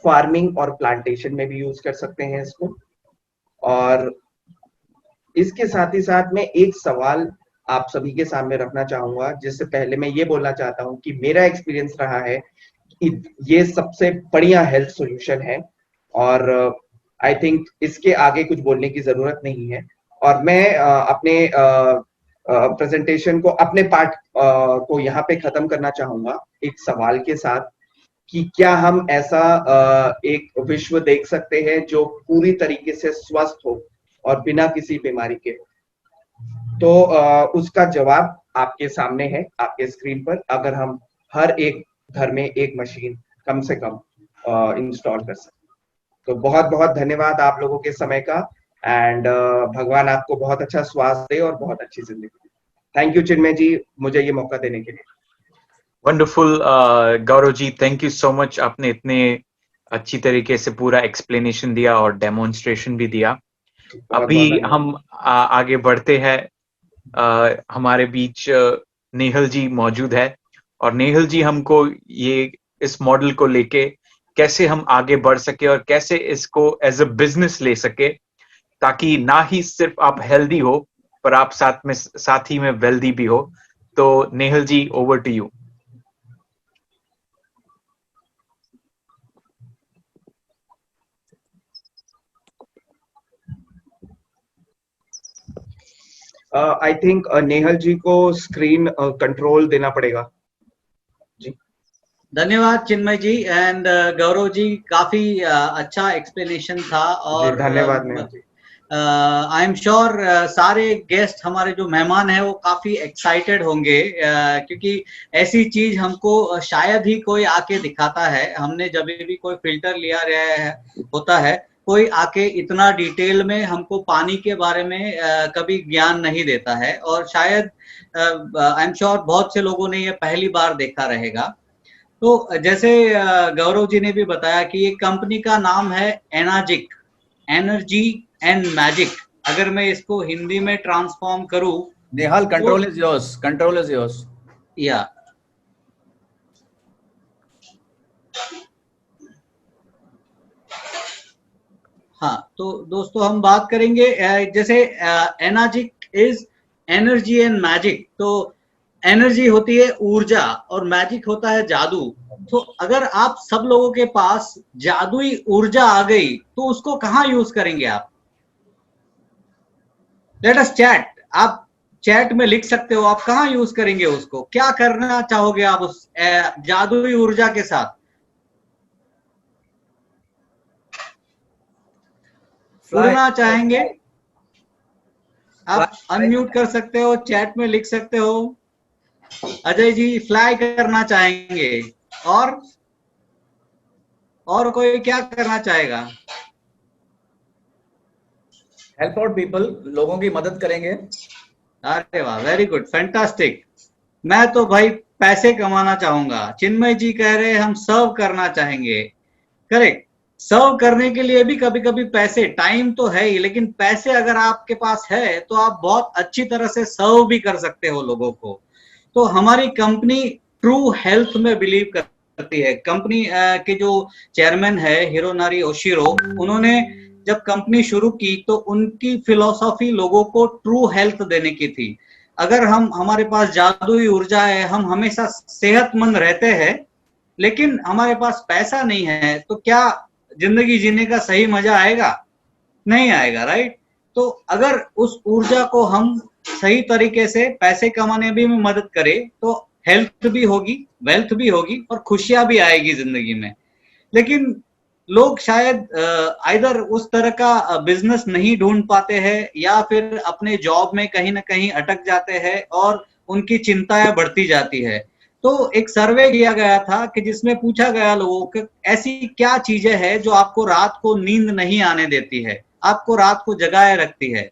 फार्मिंग और प्लांटेशन में भी यूज कर सकते हैं इसको। और इसके साथ ही साथ मैं एक सवाल आप सभी के सामने रखना चाहूंगा, जिससे पहले मैं ये बोलना चाहता हूं कि मेरा एक्सपीरियंस रहा है कि ये सबसे बढ़िया हेल्थ सॉल्यूशन है और आई थिंक इसके आगे कुछ बोलने की जरूरत नहीं है। और मैं अपने प्रेजेंटेशन को, अपने पार्ट को यहाँ पे खत्म करना चाहूंगा एक सवाल के साथ कि क्या हम ऐसा एक विश्व देख सकते हैं जो पूरी तरीके से स्वस्थ हो और बिना किसी बीमारी के। तो उसका जवाब आपके सामने है, आपके स्क्रीन पर, अगर हम हर एक घर में एक मशीन कम से कम इंस्टॉल कर सकें। तो बहुत बहुत धन्यवाद आप लोगों के समय का, एंड भगवान आपको बहुत अच्छा स्वास्थ्य दे और बहुत अच्छी जिंदगी दे। थैंक यू चिन्मय जी, मुझे ये मौका देने के लिए। Wonderful Gaurav ji, thank you so much. आपने इतने अच्छी तरीके से पूरा एक्सप्लेनेशन दिया और डेमोन्स्ट्रेशन भी दिया। अभी हम आगे बढ़ते हैं। हमारे बीच नेहल जी मौजूद है, और नेहल जी हमको ये इस मॉडल को लेके कैसे हम आगे बढ़ सके और कैसे इसको एज अ बिजनेस ले सके, ताकि ना ही सिर्फ आप हेल्दी हो पर आप साथ ही में वेल्दी भी हो। तो Nehal ji, over to you. I think Nehal ji को स्क्रीन कंट्रोल देना पड़ेगा जी। धन्यवाद चिन्मय जी एंड गौरव जी, काफी अच्छा एक्सप्लेनेशन था। और धन्यवाद नेहल जी। आई एम श्योर सारे गेस्ट हमारे जो मेहमान हैं वो काफी एक्साइटेड होंगे, क्योंकि ऐसी चीज हमको शायद ही कोई आके दिखाता है। हमने जब भी कोई फिल्टर लिया होता है, कोई आके इतना डिटेल में हमको पानी के बारे में कभी ज्ञान नहीं देता है, और शायद आई एम श्योर बहुत से लोगों ने ये पहली बार देखा रहेगा। तो जैसे गौरव जी ने भी बताया कि ये कंपनी का नाम है एनाजिक, एनर्जी एंड मैजिक। अगर मैं इसको हिंदी में ट्रांसफॉर्म करूं, Nehal, control is yours, control is yours. या हाँ, तो दोस्तों हम बात करेंगे जैसे Enagic is energy and magic. तो एनर्जी होती है ऊर्जा और मैजिक होता है जादू। तो अगर आप सब लोगों के पास जादुई ऊर्जा आ गई तो उसको कहाँ यूज करेंगे आप? Let us chat. आप चैट में लिख सकते हो, आप कहाँ यूज करेंगे उसको, क्या करना चाहोगे आप उस जादुई ऊर्जा के साथ? उड़ना चाहेंगे? आप अनम्यूट कर सकते हो, चैट में लिख सकते हो। अजय जी फ्लाई करना चाहेंगे, और कोई क्या करना चाहेगा? हेल्प आउट पीपल, लोगों की मदद करेंगे। अरे वाह, वेरी गुड, फैंटास्टिक। मैं तो भाई पैसे कमाना चाहूंगा। चिन्मय जी कह रहे हैं हम सर्व करना चाहेंगे। करेक्ट, सर्व करने के लिए भी कभी कभी पैसे, टाइम तो है ही, लेकिन पैसे अगर आपके पास है तो आप बहुत अच्छी तरह से सर्व भी कर सकते हो लोगों को। तो हमारी कंपनी ट्रू हेल्थ में बिलीव करती है। कंपनी के जो चेयरमैन है हिरोनारी ओशिरो, उन्होंने जब कंपनी शुरू की तो उनकी फिलॉसफी लोगों को ट्रू हेल्थ देने की थी। अगर हमारे पास जादुई ऊर्जा है, हम हमेशा सेहतमंद रहते हैं, लेकिन हमारे पास पैसा नहीं है, तो क्या जिंदगी जीने का सही मजा आएगा? नहीं आएगा, राइट? तो अगर उस ऊर्जा को हम सही तरीके से पैसे कमाने भी में मदद करें तो हेल्थ भी होगी, वेल्थ भी होगी और खुशियां भी आएगी जिंदगी में। लेकिन लोग शायद आइदर उस तरह का बिजनेस नहीं ढूंढ पाते हैं, या फिर अपने जॉब में कहीं ना कहीं अटक जाते हैं और उनकी चिंताएं बढ़ती जाती है। तो एक सर्वे किया गया था कि जिसमें पूछा गया लोगों को ऐसी क्या चीजें हैं जो आपको रात को नींद नहीं आने देती है, आपको रात को जगाए रखती है।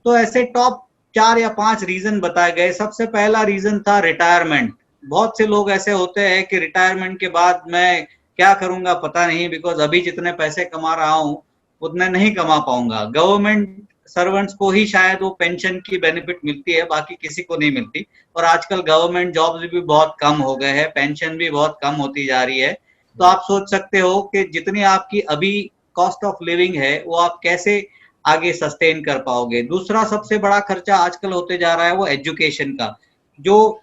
तो ऐसे टॉप 4 या 5 रीजन बताए गए। सबसे पहला रीजन था रिटायरमेंट। बहुत से लोग ऐसे होते हैं कि रिटायरमेंट के बाद मैं क्या करूंगा पता नहीं, बिकॉज अभी जितने पैसे कमा रहा हूं उतने नहीं कमा पाऊंगा। गवर्नमेंट सर्वेंट्स को ही शायद वो पेंशन की बेनिफिट मिलती है, बाकी किसी को नहीं मिलती। और आजकल गवर्नमेंट जॉब्स भी बहुत कम हो गए हैं, पेंशन भी बहुत कम होती जा रही है। तो आप सोच सकते हो कि जितनी आपकी अभी कॉस्ट ऑफ लिविंग है वो आप कैसे आगे सस्टेन कर पाओगे। दूसरा सबसे बड़ा खर्चा आजकल होते जा रहा है वो एजुकेशन का। जो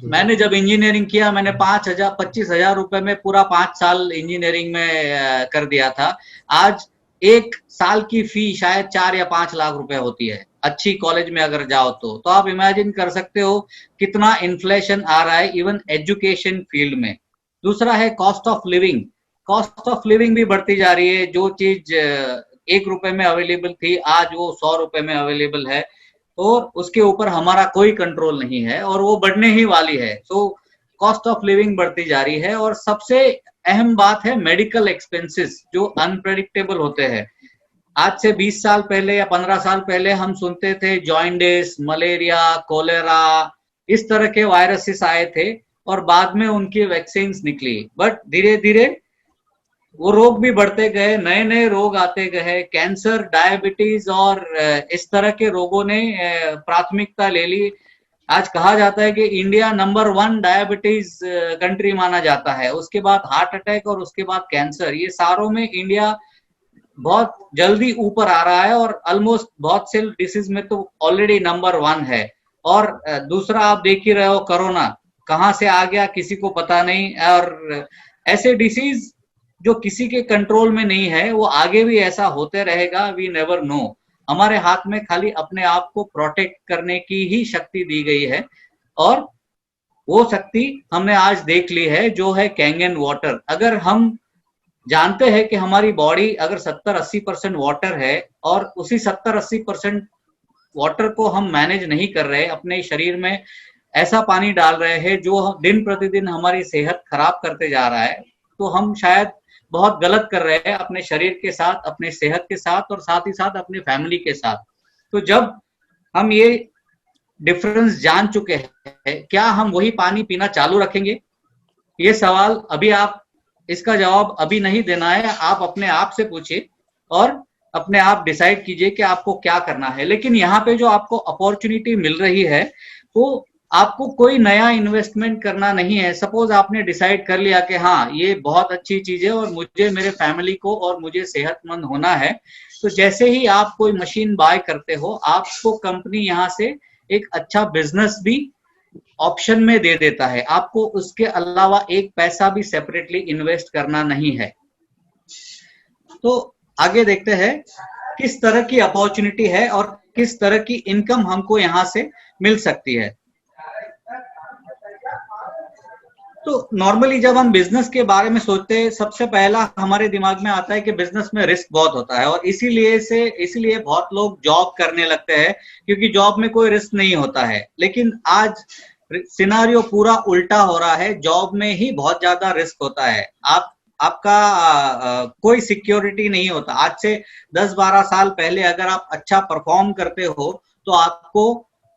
मैंने जब इंजीनियरिंग किया, मैंने 25,000 रुपए में पूरा 5 साल इंजीनियरिंग में कर दिया था। आज एक साल की फी शायद 4 या 5 लाख रुपए होती है अच्छी कॉलेज में अगर जाओ तो आप इमेजिन कर सकते हो कितना इन्फ्लेशन आ रहा है इवन एजुकेशन फील्ड में। दूसरा है cost of living. Cost of living भी बढ़ती जा रही है। जो चीज 1 रुपए में अवेलेबल थी, आज वो 100 रुपए में अवेलेबल है, और उसके ऊपर हमारा कोई कंट्रोल नहीं है और वो बढ़ने ही वाली है। सो कॉस्ट ऑफ लिविंग बढ़ती जा रही है। और सबसे अहम बात है मेडिकल एक्सपेंसेस, जो अनप्रेडिक्टेबल होते हैं। आज से 20 साल पहले या 15 साल पहले हम सुनते थे जॉइंडिस, मलेरिया, कोलेरा, इस तरह के वायरसेस आए थे और बाद में उनकी वैक्सीन निकली। बट धीरे धीरे वो रोग भी बढ़ते गए, नए नए रोग आते गए, कैंसर, डायबिटीज और इस तरह के रोगों ने प्राथमिकता ले ली। आज कहा जाता है कि इंडिया नंबर 1 डायबिटीज कंट्री माना जाता है, उसके बाद हार्ट अटैक और उसके बाद कैंसर। ये सारों में इंडिया बहुत जल्दी ऊपर आ रहा है और ऑलमोस्ट बहुत से डिसीज में तो ऑलरेडी नंबर 1 है। और दूसरा आप देख ही रहे हो, कोरोना कहाँ से आ गया किसी को पता नहीं। और ऐसे डिसीज जो किसी के कंट्रोल में नहीं है, वो आगे भी ऐसा होते रहेगा, वी नेवर नो। हमारे हाथ में खाली अपने आप को प्रोटेक्ट करने की ही शक्ति दी गई है, और वो शक्ति हमने आज देख ली है, जो है कैंगन वाटर। अगर हम जानते हैं कि हमारी बॉडी अगर 70-80% वाटर है और उसी 70-80% वाटर को हम मैनेज नहीं कर रहे, अपने शरीर में ऐसा पानी डाल रहे हैं जो दिन प्रतिदिन हमारी सेहत खराब करते जा रहा है, तो हम शायद बहुत गलत कर रहे हैं अपने शरीर के साथ, अपने सेहत के साथ और साथ ही साथ अपनी फैमिली के साथ। तो जब हम ये डिफरेंस जान चुके हैं, क्या हम वही पानी पीना चालू रखेंगे? ये सवाल अभी आप, इसका जवाब अभी नहीं देना है, आप अपने आप से पूछिए और अपने आप डिसाइड कीजिए कि आपको क्या करना है। लेकिन यहाँ पे जो आपको अपॉर्चुनिटी मिल रही है, वो आपको कोई नया इन्वेस्टमेंट करना नहीं है। सपोज आपने डिसाइड कर लिया कि हाँ ये बहुत अच्छी चीज है और मुझे, मेरे फैमिली को और मुझे सेहतमंद होना है, तो जैसे ही आप कोई मशीन बाय करते हो, आपको कंपनी यहाँ से एक अच्छा बिजनेस भी ऑप्शन में दे देता है। आपको उसके अलावा एक पैसा भी सेपरेटली इन्वेस्ट करना नहीं है। तो आगे देखते हैं किस तरह की अपॉर्चुनिटी है और किस तरह की इनकम हमको यहाँ से मिल सकती है। तो नॉर्मली जब हम बिजनेस के बारे में सोचते हैं, सबसे पहला हमारे दिमाग में आता है कि बिजनेस में रिस्क बहुत होता है, और इसीलिए बहुत लोग जॉब करने लगते हैं, क्योंकि जॉब में कोई रिस्क नहीं होता है। लेकिन आज सिनारियो पूरा उल्टा हो रहा है, जॉब में ही बहुत ज्यादा रिस्क होता है। आपका कोई सिक्योरिटी नहीं होता। आज से 10-12 साल पहले अगर आप अच्छा परफॉर्म करते हो तो आपको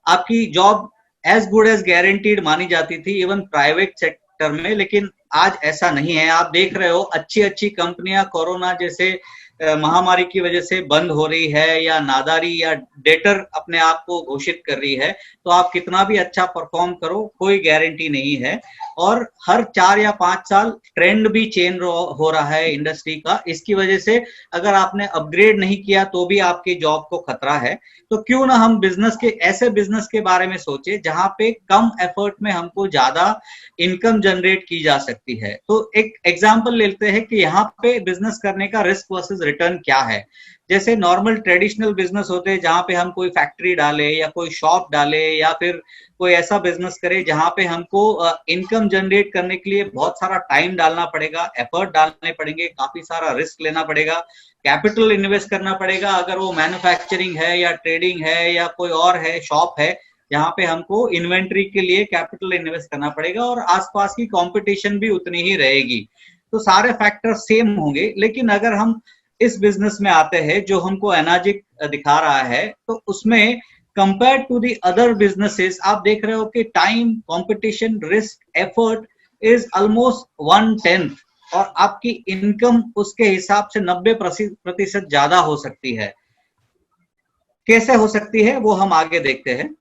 आपकी job as good as guaranteed मानी जाती थी, इवन प्राइवेट सेक्टर में। लेकिन आज ऐसा नहीं है। आप देख रहे हो अच्छी अच्छी कंपनियां कोरोना जैसे महामारी की वजह से बंद हो रही है, या नादारी या डेटर अपने आप को घोषित कर रही है, तो आप कितना भी अच्छा परफॉर्म करो, कोई गारंटी नहीं है। और हर 4 या 5 साल ट्रेंड भी चेंज हो रहा है इंडस्ट्री का। इसकी वजह से अगर आपने अपग्रेड नहीं किया तो भी आपकी जॉब को खतरा है। तो क्यों ना हम ऐसे बिजनेस के बारे में सोचे जहां पे कम एफर्ट में हमको ज्यादा इनकम जनरेट की जा सकती है। तो एक एग्जांपल लेते हैं कि यहाँ पे बिजनेस करने का रिस्क वर्सेस रिटर्न क्या है। जैसे नॉर्मल ट्रेडिशनल बिजनेस होते हैं जहां पे हम कोई फैक्ट्री डाले या कोई शॉप डाले या फिर कोई ऐसा बिजनेस करे जहां पे हमको इनकम जनरेट करने के लिए बहुत सारा टाइम डालना पड़ेगा, एफर्ट डालने पड़ेंगे, काफी सारा रिस्क लेना पड़ेगा, कैपिटल इन्वेस्ट करना पड़ेगा। अगर वो मैन्युफैक्चरिंग है या ट्रेडिंग है या कोई और है, शॉप है, जहां पे हमको इन्वेंट्री के लिए कैपिटल इन्वेस्ट करना पड़ेगा और आसपास की कंपटीशन भी उतनी ही रहेगी। तो सारे फैक्टर सेम होंगे। लेकिन अगर हम इस बिजनेस में आते हैं जो हमको एनर्जिक दिखा रहा है, तो उसमें compare to the other businesses आप देख रहे हो कि time, competition, risk, effort is almost 1/10 और आपकी इनकम उसके हिसाब से 90% ज्यादा हो सकती है। कैसे हो सकती है वो हम आगे देखते हैं।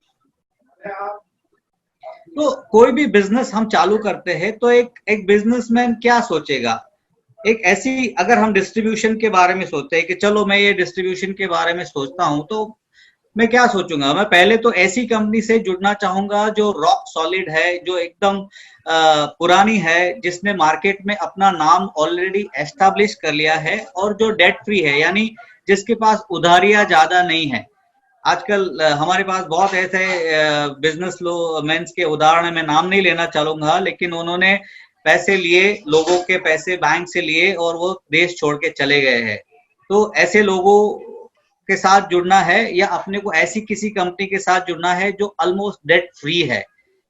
तो कोई भी बिजनेस हम चालू करते हैं तो एक बिजनेसमैन क्या सोचेगा। एक ऐसी, अगर हम डिस्ट्रीब्यूशन के बारे में सोचते हैं कि चलो मैं ये डिस्ट्रीब्यूशन के बारे में सोचता हूं, तो मैं क्या सोचूंगा। मैं पहले तो ऐसी कंपनी से जुड़ना चाहूंगा जो रॉक सॉलिड है, जो एकदम पुरानी है, जिसने मार्केट में अपना नाम ऑलरेडी एस्टैब्लिश कर लिया है और जो डेट फ्री है, यानी जिसके पास उधारियां ज्यादा नहीं है। आजकल हमारे पास बहुत ऐसे बिजनेस मेंस के उदाहरण, मैं नाम नहीं लेना चाहूंगा, लेकिन उन्होंने पैसे लिए, लोगों के पैसे बैंक से लिए और वो देश छोड़ के चले गए हैं। तो ऐसे लोगों के साथ जुड़ना है या अपने को ऐसी किसी कंपनी के साथ जुड़ना है जो ऑलमोस्ट डेट फ्री है,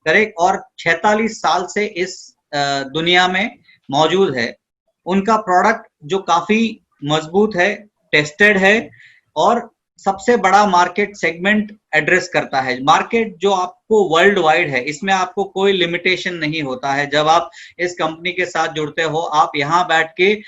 करेक्ट, और 46 साल से इस दुनिया में मौजूद है। उनका प्रोडक्ट जो काफी मजबूत है, टेस्टेड है और सबसे बड़ा मार्केट सेगमेंट एड्रेस करता है। मार्केट जो आपको वर्ल्ड वाइड है, इसमें आपको कोई लिमिटेशन नहीं होता है। जब आप इस कंपनी के साथ जुड़ते हो, आप यहाँ बैठ के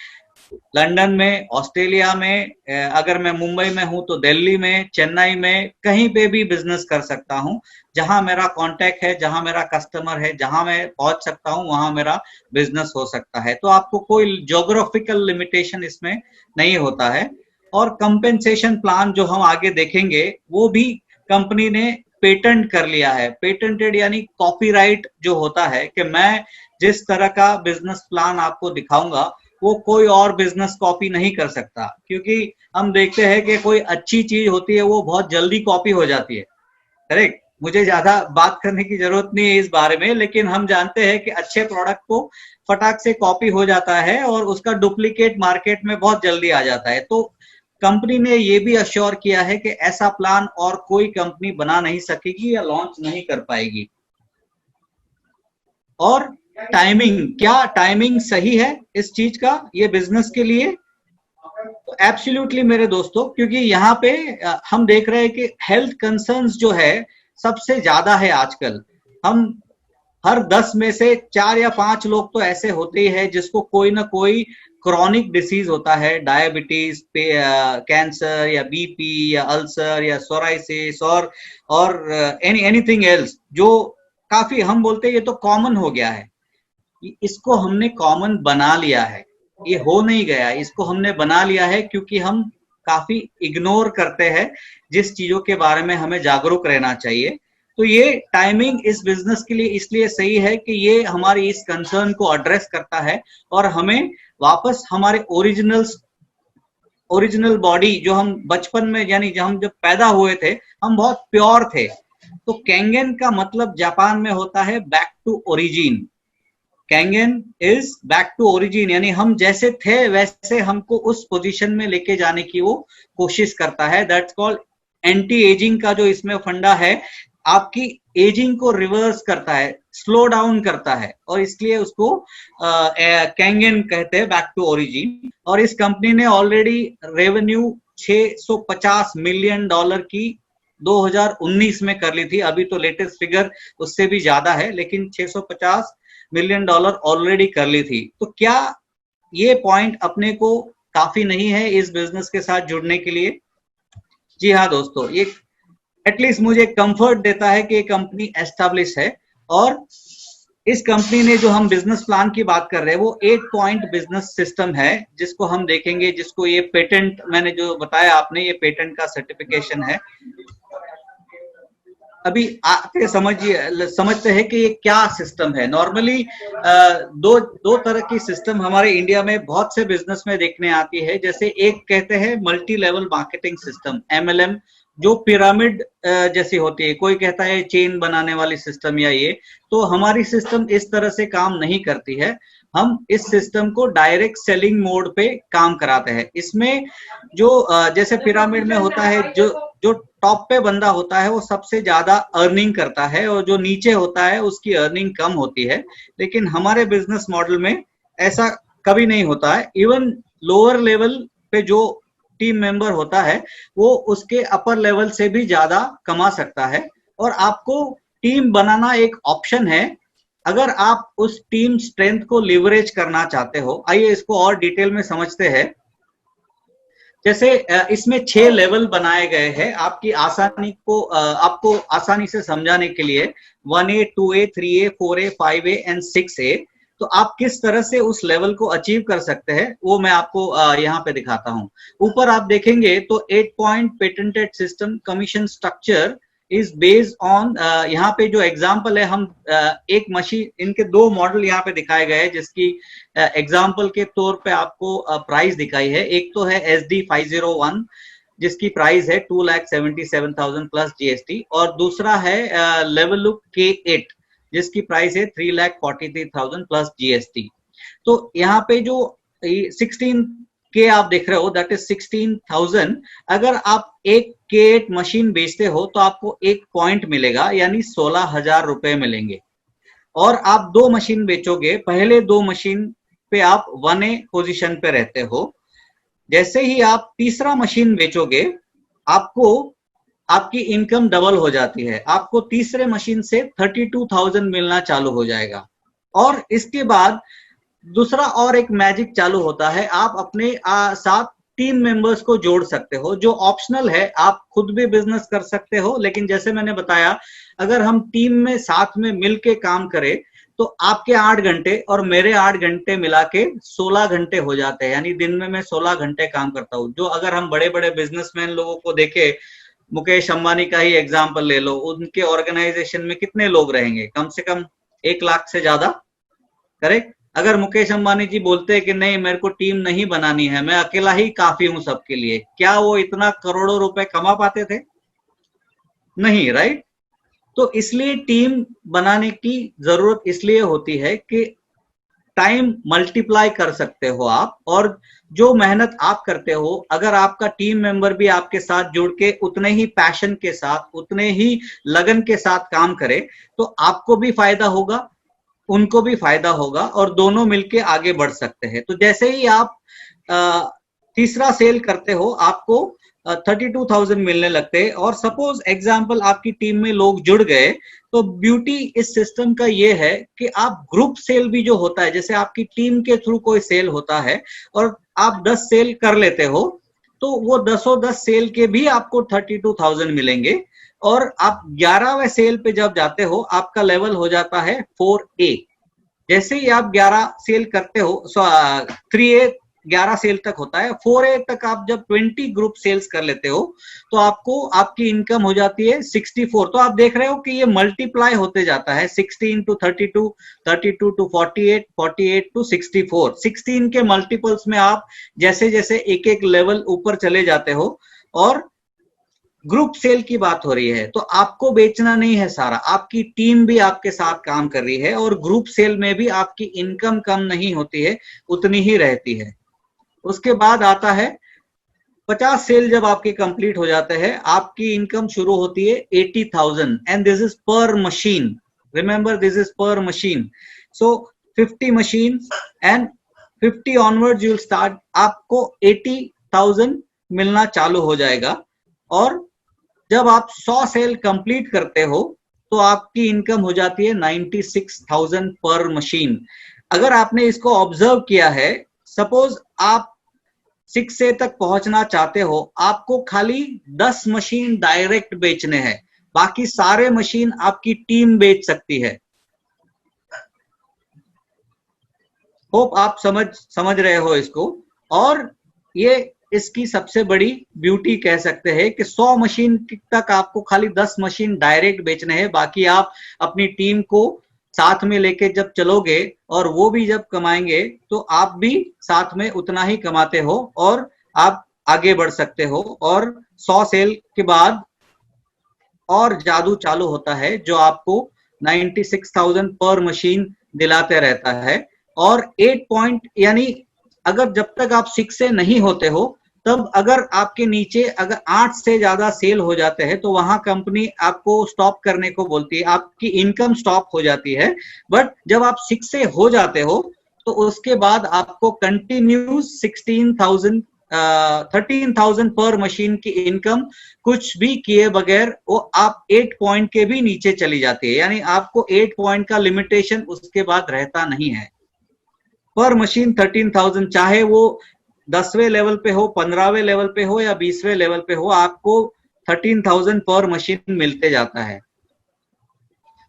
लंदन में, ऑस्ट्रेलिया में, अगर मैं मुंबई में हूं तो दिल्ली में, चेन्नई में, कहीं पे भी बिजनेस कर सकता हूं। जहां मेरा कांटेक्ट है, जहां मेरा कस्टमर है, जहां मैं पहुंच सकता हूं, वहां मेरा बिजनेस हो सकता है। तो आपको कोई ज्योग्राफिकल लिमिटेशन इसमें नहीं होता है। और कंपेंसेशन प्लान जो हम आगे देखेंगे, वो भी कंपनी ने पेटेंट कर लिया है। पेटेंटेड यानी कॉपीराइट जो होता है कि मैं जिस तरह का बिजनेस प्लान आपको दिखाऊंगा वो कोई और बिजनेस कॉपी नहीं कर सकता, क्योंकि हम देखते हैं कि कोई अच्छी चीज होती है वो बहुत जल्दी कॉपी हो जाती है, करेक्ट। मुझे ज्यादा बात करने की जरूरत नहीं है इस बारे में, लेकिन हम जानते हैं कि अच्छे प्रोडक्ट को फटाक से कॉपी हो जाता है और उसका डुप्लीकेट मार्केट में बहुत जल्दी आ जाता है। तो कंपनी ने ये भी अश्योर किया है कि ऐसा प्लान और कोई कंपनी बना नहीं सकेगी या लॉन्च नहीं कर पाएगी। और टाइमिंग, क्या टाइमिंग सही है इस चीज का, ये बिजनेस के लिए? तो एब्सोल्युटली मेरे दोस्तों, क्योंकि यहाँ पे हम देख रहे हैं कि हेल्थ कंसर्न्स जो है सबसे ज्यादा है आजकल। हम हर 10 में से 4 या 5 लोग तो ऐसे होते ही है जिसको कोई ना कोई क्रॉनिक डिसीज होता है, डायबिटीज, कैंसर या बीपी या अल्सर या सोराइसिस और एनीथिंग एल्स, जो काफी हम बोलते हैं ये तो कॉमन हो गया है। इसको हमने कॉमन बना लिया है, ये हो नहीं गया, इसको हमने बना लिया है क्योंकि हम काफी इग्नोर करते हैं जिस चीजों के बारे में हमें जागरूक रहना चाहिए। तो ये टाइमिंग इस बिजनेस के लिए इसलिए सही है कि ये हमारी इस कंसर्न को एड्रेस करता है और हमें वापस हमारे ओरिजिनल बॉडी, जो हम बचपन में, यानी जब हम पैदा हुए थे, हम बहुत प्योर थे। तो कैंगन का मतलब जापान में होता है back to origin. Kangen is back to origin, यानी हम जैसे थे वैसे हमको उस पोजीशन में लेके जाने की वो कोशिश करता है। दैट्स कॉल्ड एंटी एजिंग का जो इसमें फंडा है, आपकी एजिंग को रिवर्स करता है, स्लो डाउन करता है, और इसलिए उसको कैंगन कहते हैं, बैक टू ओरिजिन। और इस कंपनी ने ऑलरेडी रेवेन्यू $650 मिलियन की 2019 में कर ली थी। अभी तो लेटेस्ट फिगर उससे भी ज्यादा है, लेकिन $650 मिलियन ऑलरेडी कर ली थी। तो क्या ये पॉइंट अपने को काफी नहीं है इस बिजनेस के साथ जुड़ने के लिए? जी हाँ दोस्तों, ये एटलीस्ट मुझे कंफर्ट देता है कि ये कंपनी एस्टैब्लिश है। और इस कंपनी ने, जो हम बिजनेस प्लान की बात कर रहे हैं, वो 8 पॉइंट बिजनेस सिस्टम है जिसको हम देखेंगे, जिसको ये पेटेंट, मैंने जो बताया आपने, ये पेटेंट का सर्टिफिकेशन है। अभी आके समझते हैं कि ये क्या सिस्टम है। नॉर्मली दो तरह की सिस्टम हमारे इंडिया में बहुत से बिजनेस में देखने आती है। जैसे एक कहते हैं multi level marketing system, MLM, जो पिरामिड जैसी होती है। कोई कहता है चेन बनाने वाली सिस्टम या ये। तो हमारी सिस्टम इस तरह से काम नहीं करती है। हम इस सिस्टम को डायरेक्ट सेलिंग मोड पे काम कराते हैं। इसमें जो जैसे पिरामिड में होता है, जो टॉप पे बंदा होता है वो सबसे ज्यादा अर्निंग करता है, और जो नीचे होता है उसकी अर्निंग कम होती है। लेकिन हमारे बिजनेस मॉडल में ऐसा कभी नहीं होता है। इवन लोअर लेवल पे जो टीम मेंबर होता है वो उसके अपर लेवल से भी ज्यादा कमा सकता है। और आपको टीम बनाना एक ऑप्शन है, अगर आप उस टीम स्ट्रेंथ को लिवरेज करना चाहते हो। आइए इसको और डिटेल में समझते हैं। जैसे इसमें 6 लेवल बनाए गए हैं आपकी आसानी को, आपको आसानी से समझाने के लिए। 1A, 2A, 3A, 4A, 5A and 6A। तो आप किस तरह से उस लेवल को अचीव कर सकते हैं वो मैं आपको यहाँ पे दिखाता हूँ। ऊपर आप देखेंगे तो 8 point patented system commission structure is based on, यहाँ पे जो एग्जाम्पल है, हम एक मशीन, इनके 2 मॉडल यहाँ पे दिखाए गए हैं जिसकी एग्जाम्पल के तौर पे आपको प्राइस दिखाई है। एक तो है SD501 जिसकी प्राइस है 2,77,000 प्लस GST, और दूसरा है लेवल लुक K8 जिसकी प्राइस है 3,43,000 प्लस GST। तो यहाँ पे जो 16K आप देख रहे हो, दैट इज 16,000। अगर आप एक K8 मशीन बेचते हो तो आपको एक पॉइंट मिलेगा, यानी 16,000 रुपए मिलेंगे। और आप 2 मशीन बेचोगे, पहले 2 मशीन पे आप 1A पोजीशन पे रहते हो। जैसे ही आप तीसरा मशीन बेचोगे, आपको आपकी इनकम डबल हो जाती है, आपको तीसरे मशीन से 32,000 मिलना चालू हो जाएगा। और इसके बाद दूसरा और एक मैजिक चालू होता है, आप अपने साथ टीम मेंबर्स को जोड़ सकते हो, जो ऑप्शनल है। आप खुद भी बिजनेस कर सकते हो, लेकिन जैसे मैंने बताया, अगर हम टीम में साथ में मिलके काम करें तो आपके 8 घंटे और मेरे 8 घंटे मिला के 16 घंटे हो जाते हैं, यानी दिन में मैं 16 घंटे काम करता हूँ। जो अगर हम बड़े बड़े बिजनेसमैन लोगों को देखें, मुकेश अंबानी का ही एग्जाम्पल ले लो, उनके ऑर्गेनाइजेशन में कितने लोग रहेंगे? कम से कम 1 लाख से ज्यादा, करेक्ट? अगर मुकेश अंबानी जी बोलते हैं कि नहीं, मेरे को टीम नहीं बनानी है, मैं अकेला ही काफी हूं सबके लिए, क्या वो इतना करोड़ों रुपए कमा पाते थे? नहीं, राइट? तो इसलिए टीम बनाने की जरूरत इसलिए होती है कि टाइम मल्टीप्लाई कर सकते हो आप, और जो मेहनत आप करते हो, अगर आपका टीम मेंबर भी आपके साथ जुड़ के उतने ही पैशन के साथ, उतने ही लगन के साथ काम करे, तो आपको भी फायदा होगा, उनको भी फायदा होगा, और दोनों मिलके आगे बढ़ सकते हैं। तो जैसे ही आप तीसरा सेल करते हो, आपको 32,000 मिलने लगते हैं। और सपोज एग्जांपल आपकी टीम में लोग जुड़ गए, तो ब्यूटी इस सिस्टम का ये है कि आप ग्रुप सेल भी जो होता है, जैसे आपकी टीम के थ्रू कोई सेल होता है और आप 10 सेल कर लेते हो, तो वो 10 सेल के भी आपको 32,000 मिलेंगे। और आप 11वें सेल पे जब जाते हो, आपका लेवल हो जाता है 4A। जैसे ही आप 11 सेल करते हो, 3A 11 सेल तक होता है, 4A तक आप जब 20 ग्रुप सेल्स कर लेते हो, तो आपको आपकी इनकम हो जाती है 64। तो आप देख रहे हो कि ये मल्टीप्लाई होते जाता है, 16 to 32, 32 to 48, 48 to 64। 16 के मल्टीपल्स में आप जैसे जैसे एक एक लेवल ऊपर चले जाते हो। और ग्रुप सेल की बात हो रही है, तो आपको बेचना नहीं है सारा, आपकी टीम भी आपके साथ काम कर रही है, और ग्रुप सेल में भी आपकी इनकम कम नहीं होती है, उतनी ही रहती है। उसके बाद आता है 50 सेल। जब आपके कंप्लीट हो जाते हैं, आपकी इनकम शुरू होती है 80,000, एंड दिस इज पर मशीन। रिमेंबर, दिस इज पर machine. So 50 machine and 50 onwards you will start, आपको 80,000 मिलना चालू हो जाएगा। और जब आप 100 सेल कंप्लीट करते हो, तो आपकी इनकम हो जाती है 96,000 पर मशीन। अगर आपने इसको ऑब्जर्व किया है, सपोज आप 6A तक पहुंचना चाहते हो, आपको खाली 10 मशीन डायरेक्ट बेचने हैं, बाकी सारे मशीन आपकी टीम बेच सकती है। होप आप समझ रहे हो इसको। और ये इसकी सबसे बड़ी ब्यूटी कह सकते हैं कि 100 मशीन तक आपको खाली 10 मशीन डायरेक्ट बेचने हैं, बाकी आप अपनी टीम को साथ में लेके जब चलोगे, और वो भी जब कमाएंगे, तो आप भी साथ में उतना ही कमाते हो और आप आगे बढ़ सकते हो। और 100 सेल के बाद और जादू चालू होता है, जो आपको 96,000 पर मशीन दिलाते रहता है। और 8 पॉइंट, यानी अगर जब तक आप 6 से नहीं होते हो, तब अगर आपके नीचे अगर 8 से ज्यादा सेल हो जाते हैं, तो वहां कंपनी आपको स्टॉप करने को बोलती है, आपकी इनकम स्टॉप हो जाती है। बट जब आप 6 से हो जाते हो, तो उसके बाद आपको कंटिन्यूस 13,000 पर मशीन की इनकम कुछ भी किए बगैर वो आप 8 पॉइंट के भी नीचे चली जाती है, यानी आपको 8 पॉइंट का लिमिटेशन उसके बाद रहता नहीं है। पर मशीन 13,000, चाहे वो 10वें लेवल पे हो, 15वें लेवल पे हो या 20वें लेवल पे हो, आपको 13,000 पर मशीन मिलते जाता है।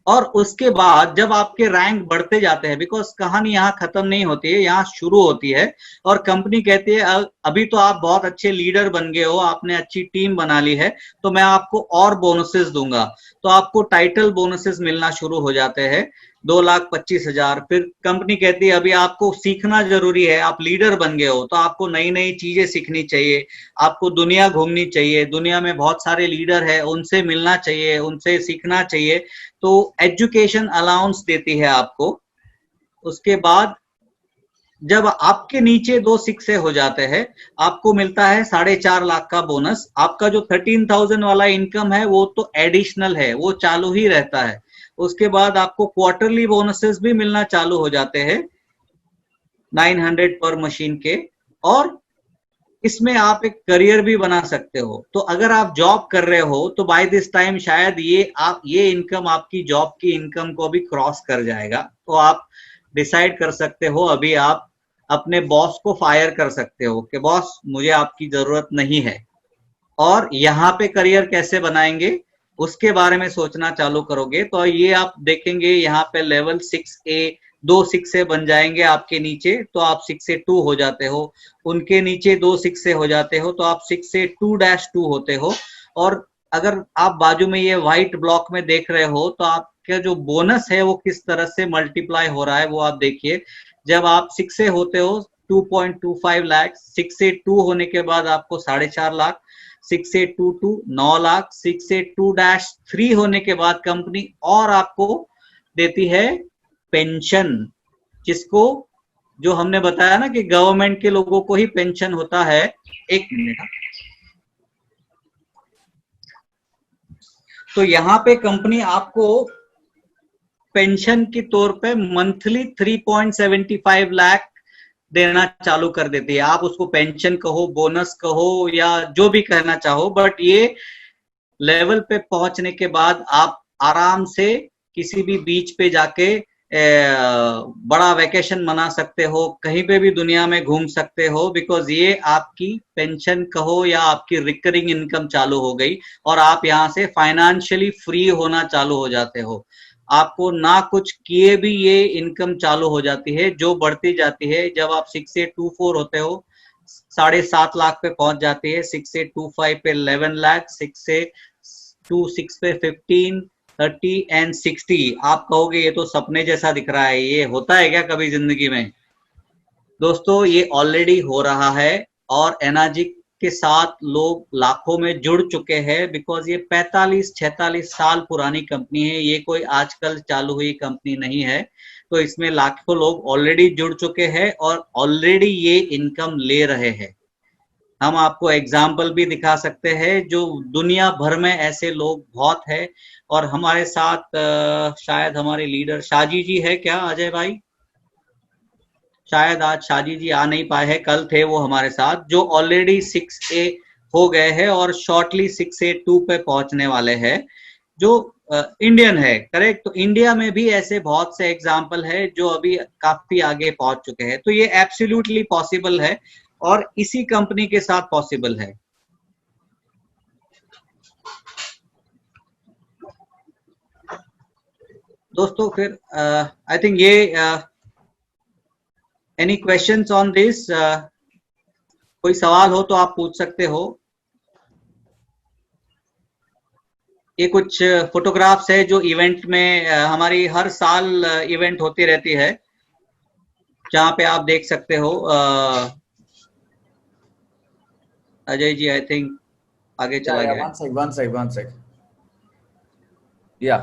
और उसके बाद जब आपके रैंक बढ़ते जाते हैं, बिकॉज कहानी यहाँ खत्म नहीं होती है, यहाँ शुरू होती है। और कंपनी कहती है अभी तो आप बहुत अच्छे लीडर बन गए हो, आपने अच्छी टीम बना ली है, तो मैं आपको और बोनसेस दूंगा। तो आपको टाइटल बोनसेस मिलना शुरू हो जाते हैं, 2,25,000। फिर कंपनी कहती है अभी आपको सीखना जरूरी है, आप लीडर बन गए हो, तो आपको नई नई चीजें सीखनी चाहिए, आपको दुनिया घूमनी चाहिए, दुनिया में बहुत सारे लीडर है, उनसे मिलना चाहिए, उनसे सीखना चाहिए। तो एजुकेशन अलाउंस देती है आपको। उसके बाद जब आपके नीचे 2 6 हो जाते हैं, आपको मिलता है 4.5 लाख का बोनस। आपका जो 13,000 वाला इनकम है वो तो एडिशनल है, वो चालू ही रहता है। उसके बाद आपको क्वार्टरली बोनसेस भी मिलना चालू हो जाते हैं 900 पर मशीन के, और इसमें आप एक करियर भी बना सकते हो। तो अगर आप जॉब कर रहे हो तो बाय दिस टाइम शायद ये इनकम आपकी जॉब की इनकम को भी क्रॉस कर जाएगा। तो आप डिसाइड कर सकते हो, अभी आप अपने बॉस को फायर कर सकते हो कि बॉस मुझे आपकी जरूरत नहीं है। और यहाँ पे करियर कैसे बनाएंगे उसके बारे में सोचना चालू करोगे तो ये आप देखेंगे यहाँ पे लेवल 6A 2 6 बन जाएंगे आपके नीचे, तो आप 6 2 हो जाते हो। उनके नीचे 2 6 हो जाते हो तो आप 6 2-2 होते हो। और अगर आप बाजू में ये व्हाइट ब्लॉक में देख रहे हो तो आपका जो बोनस है वो किस तरह से मल्टीप्लाई हो रहा है वो आप देखिए। जब आप 6 होते हो 2.25 लाख, 6 2 होने के बाद आपको 4.5 लाख, 6 2 2 9 लाख, 6 2-3 होने के बाद कंपनी और आपको देती है पेंशन, जिसको जो हमने बताया ना कि गवर्नमेंट के लोगों को ही पेंशन होता है। एक मिनट, तो यहाँ पे कंपनी आपको पेंशन के तौर पे मंथली 3.75 लाख देना चालू कर देती है। आप उसको पेंशन कहो, बोनस कहो या जो भी कहना चाहो, बट ये लेवल पे पहुंचने के बाद आप आराम से किसी भी बीच पे जाके बड़ा वेकेशन मना सकते हो, कहीं पे भी दुनिया में घूम सकते हो, बिकॉज ये आपकी पेंशन कहो या आपकी रिकरिंग इनकम चालू हो गई और आप यहाँ से फाइनेंशियली फ्री होना चालू हो जाते हो। आपको ना कुछ किए भी ये इनकम चालू हो जाती है जो बढ़ती जाती है। जब आप 6 2 4 होते हो 7.5 लाख पे पहुंच जाती है, 6 2 5 पे 11 लाख, 6 2 6 पे 15 30 एंड 60। आप कहोगे ये तो सपने जैसा दिख रहा है, ये होता है क्या कभी जिंदगी में? दोस्तों ये ऑलरेडी हो रहा है और एनर्जी के साथ लोग लाखों में जुड़ चुके हैं, बिकॉज ये 45-46 साल पुरानी कंपनी है, ये कोई आजकल चालू हुई कंपनी नहीं है। तो इसमें लाखों लोग ऑलरेडी जुड़ चुके हैं और ऑलरेडी ये इनकम ले रहे हैं। हम आपको एग्जाम्पल भी दिखा सकते हैं, जो दुनिया भर में ऐसे लोग बहुत है। और हमारे साथ शायद हमारे लीडर शाजी जी है क्या, अजय भाई? शायद आज शाजी जी आ नहीं पाए हैं, कल थे वो हमारे साथ, जो ऑलरेडी 6A हो गए हैं और शॉर्टली 6A 2 पे पहुंचने वाले हैं, जो इंडियन है, करेक्ट? तो इंडिया में भी ऐसे बहुत से एग्जाम्पल है जो अभी काफी आगे पहुंच चुके हैं। तो ये एब्सोल्युटली पॉसिबल है और इसी कंपनी के साथ पॉसिबल है। दोस्तों फिर आई थिंक ये एनी क्वेश्चंस ऑन दिस? कोई सवाल हो तो आप पूछ सकते हो। ये कुछ फोटोग्राफ्स है जो इवेंट में हमारी हर साल इवेंट होती रहती है, जहां पे आप देख सकते हो। अजय जी आई थिंक आगे चला गया। One sec. Yeah.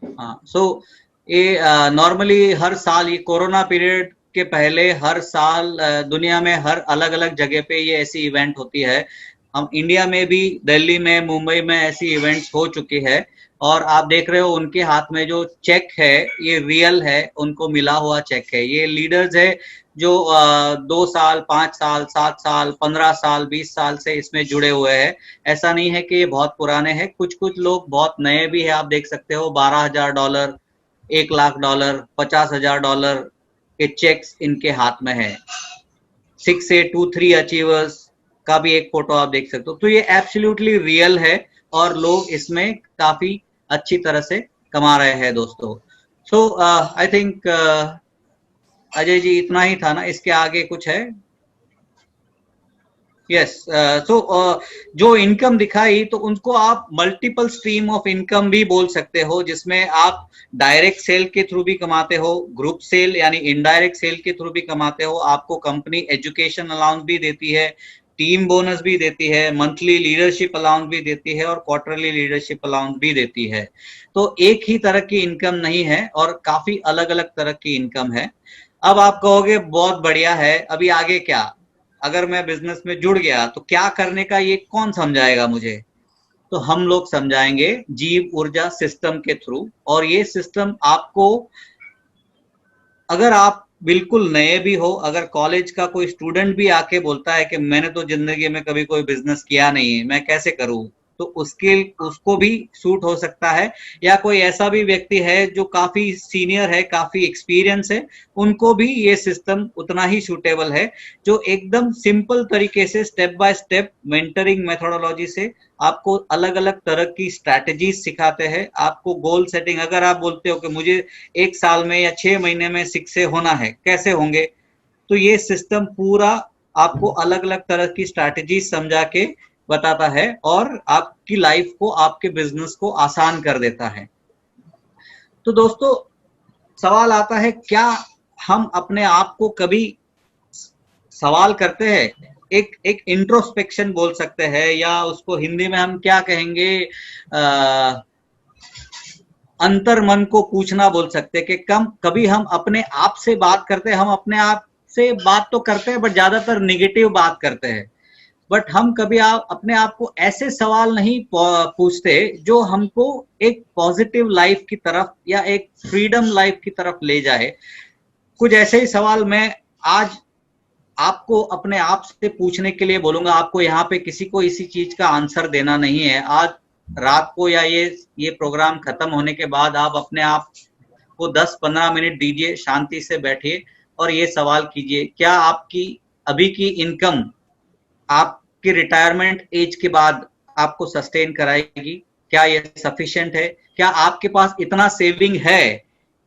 हाँ, सो ये नॉर्मली हर साल, ये कोरोना पीरियड के पहले हर साल दुनिया में हर अलग अलग जगह पे ये ऐसी इवेंट होती है। हम इंडिया में भी दिल्ली में, मुंबई में ऐसी इवेंट्स हो चुकी है। और आप देख रहे हो उनके हाथ में जो चेक है ये रियल है, उनको मिला हुआ चेक है। ये लीडर्स है जो 2 साल, 5 साल, 7 साल, 15 साल, 20 साल से इसमें जुड़े हुए हैं। ऐसा नहीं है कि ये बहुत पुराने हैं, कुछ लोग बहुत नए भी है। आप देख सकते हो $12,000, $1 लाख, $50,000 के चेक्स इनके हाथ में है। 6A 2 3 अचीवर्स का भी एक फोटो आप देख सकते हो। तो ये एब्सोल्युटली रियल है और लोग इसमें काफी अच्छी तरह से कमा रहे हैं दोस्तों। सो आई थिंक अजय जी इतना ही था ना, इसके आगे कुछ है? यस, सो जो इनकम दिखाई तो उनको आप मल्टीपल स्ट्रीम ऑफ इनकम भी बोल सकते हो, जिसमें आप डायरेक्ट सेल के थ्रू भी कमाते हो, ग्रुप सेल यानी इनडायरेक्ट सेल के थ्रू भी कमाते हो। आपको कंपनी एजुकेशन अलाउंस भी देती है, टीम बोनस भी देती है, मंथली लीडरशिप अलाउंस भी देती है और क्वार्टरली लीडरशिप अलाउंस भी देती है। तो एक ही तरह की इनकम नहीं है और काफी अलग अलग तरह की इनकम है। अब आप कहोगे बहुत बढ़िया है, अभी आगे क्या? अगर मैं बिजनेस में जुड़ गया तो क्या करने का, ये कौन समझाएगा मुझे? तो हम लोग समझाएंगे जीव ऊर्जा सिस्टम के थ्रू। और ये सिस्टम आपको, अगर आप बिल्कुल नए भी हो, अगर कॉलेज का कोई स्टूडेंट भी आके बोलता है कि मैंने तो जिंदगी में कभी कोई बिजनेस किया नहीं है, मैं कैसे करूं, तो उसको भी सूट हो सकता है। या कोई ऐसा भी व्यक्ति है जो काफी सीनियर है, काफी एक्सपीरियंस है, उनको भी ये सिस्टम उतना ही सूटेबल है, जो एकदम सिंपल तरीके से step by step mentoring methodology से आपको अलग अलग तरह की स्ट्रैटेजीज सिखाते हैं। आपको गोल सेटिंग, अगर आप बोलते हो कि मुझे 1 साल में या 6 महीने में सक्सेस होना है, कैसे होंगे, तो ये सिस्टम पूरा आपको अलग अलग तरह की स्ट्रैटेजीज समझा के बताता है और आपकी लाइफ को, आपके बिजनेस को आसान कर देता है। तो दोस्तों, सवाल आता है, क्या हम अपने आप को कभी सवाल करते हैं? एक इंट्रोस्पेक्शन बोल सकते हैं, या उसको हिंदी में हम क्या कहेंगे, अंतर्मन को पूछना बोल सकते हैं कि कभी हम अपने आप से बात करते हैं। हम अपने आप से बात तो करते हैं, बट ज्यादातर निगेटिव बात करते हैं। बट हम कभी अपने आप को ऐसे सवाल नहीं पूछते जो हमको एक पॉजिटिव लाइफ की तरफ या एक फ्रीडम लाइफ की तरफ ले जाए। कुछ ऐसे ही सवाल मैं आज आपको अपने आप से पूछने के लिए बोलूंगा। आपको यहाँ पे किसी को इसी चीज का आंसर देना नहीं है। आज रात को या ये प्रोग्राम खत्म होने के बाद आप अपने आप को 10-15 मिनट दीजिए, शांति से बैठिए और ये सवाल कीजिए, क्या आपकी अभी की इनकम आपके रिटायरमेंट एज के बाद आपको सस्टेन कराएगी? क्या ये सफिशिएंट है? क्या आपके पास इतना सेविंग है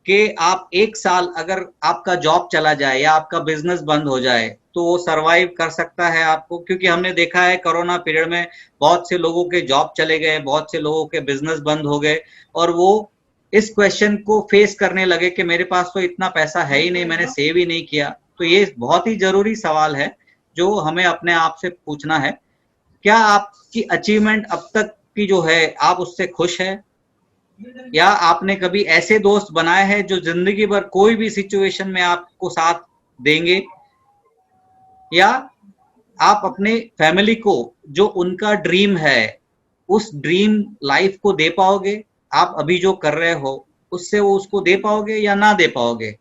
कि आप 1 साल अगर आपका जॉब चला जाए या आपका बिजनेस बंद हो जाए तो वो सरवाइव कर सकता है आपको? क्योंकि हमने देखा है कोरोना पीरियड में बहुत से लोगों के जॉब चले गए, बहुत से लोगों के बिजनेस बंद हो गए और वो इस क्वेश्चन को फेस करने लगे कि मेरे पास तो इतना पैसा है ही नहीं, मैंने सेव ही नहीं किया। तो ये बहुत ही जरूरी सवाल है जो हमें अपने आप से पूछना है। क्या आपकी अचीवमेंट अब तक की जो है, आप उससे खुश है? या आपने कभी ऐसे दोस्त बनाए हैं जो जिंदगी भर कोई भी सिचुएशन में आपको साथ देंगे? या आप अपने फैमिली को जो उनका ड्रीम है, उस ड्रीम लाइफ को दे पाओगे? आप अभी जो कर रहे हो उससे वो उसको दे पाओगे या ना दे पाओगे?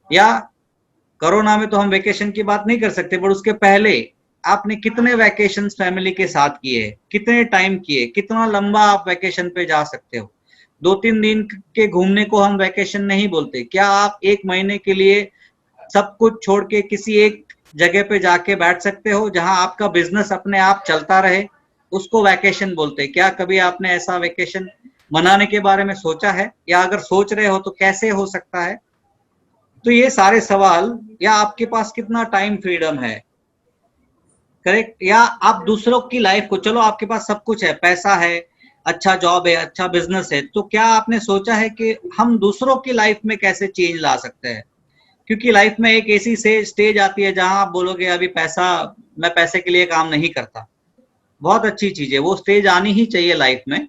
या कोरोना में तो हम वेकेशन की बात नहीं कर सकते, पर उसके पहले आपने कितने वैकेशंस फैमिली के साथ किए, कितने टाइम किए, कितना लंबा आप वैकेशन पे जा सकते हो? 2-3 दिन के घूमने को हम वैकेशन नहीं बोलते। क्या आप 1 महीने के लिए सब कुछ छोड़ के किसी एक जगह पे जाके बैठ सकते हो जहां आपका बिजनेस अपने आप चलता रहे? उसको वैकेशन बोलते हैं। क्या कभी आपने ऐसा वैकेशन मनाने के बारे में सोचा है? या अगर सोच रहे हो तो कैसे हो सकता है? तो ये सारे सवाल, या आपके पास कितना टाइम फ्रीडम है, करेक्ट? या आप दूसरों की लाइफ को, चलो आपके पास सब कुछ है, पैसा है, अच्छा जॉब है, अच्छा बिजनेस है, तो क्या आपने सोचा है कि हम दूसरों की लाइफ में कैसे चेंज ला सकते हैं? क्योंकि लाइफ में एक ऐसी स्टेज आती है जहां आप बोलोगे अभी मैं पैसे के लिए काम नहीं करता। बहुत अच्छी चीज है, वो स्टेज आनी ही चाहिए लाइफ में।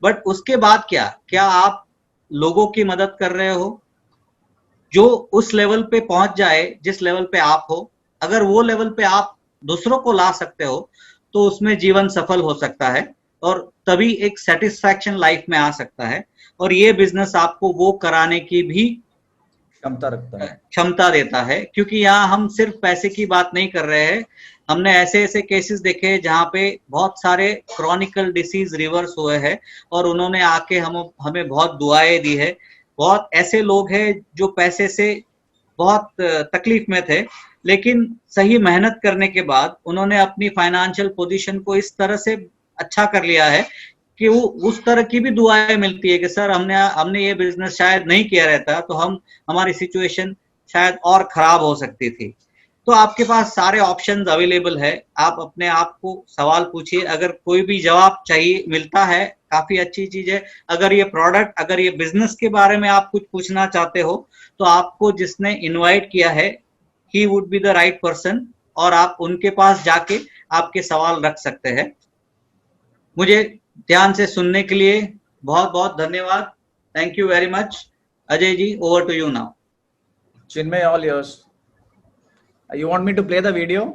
बट उसके बाद क्या आप लोगों की मदद कर रहे हो जो उस लेवल पे पहुंच जाए जिस लेवल पे आप हो? अगर वो लेवल पे आप दूसरों को ला सकते हो तो उसमें जीवन सफल हो सकता है और तभी एक सेटिस्फैक्शन लाइफ में आ सकता है। और ये बिजनेस आपको वो कराने की भी क्षमता देता है, क्योंकि यहाँ हम सिर्फ पैसे की बात नहीं कर रहे हैं। हमने ऐसे ऐसे केसेस देखे जहाँ पे बहुत सारे क्रॉनिकल डिसीज रिवर्स हुए हैं और उन्होंने आके हमें बहुत दुआएं दी है। बहुत ऐसे लोग हैं जो पैसे से बहुत तकलीफ में थे, लेकिन सही मेहनत करने के बाद उन्होंने अपनी फाइनेंशियल पोजीशन को इस तरह से अच्छा कर लिया है कि वो उस तरह की भी दुआएं मिलती है कि सर हमने ये बिजनेस शायद नहीं किया रहता तो हमारी सिचुएशन शायद और खराब हो सकती थी। तो आपके पास सारे ऑप्शंस अवेलेबल है। आप अपने आप को सवाल पूछिए, अगर कोई भी जवाब चाहिए मिलता है काफी अच्छी चीज है। अगर ये प्रोडक्ट, अगर ये बिजनेस के बारे में आप कुछ पूछना चाहते हो तो आपको जिसने इनवाइट किया है, he would be the right person और आप उनके पास जाके आपके सवाल रख सकते हैं। मुझे ध्यान से सुनने के लिए बहुत बहुत धन्यवाद। Thank you very much. Ajay ji, over to you now. Chinmay, all yours. You want me to play the video?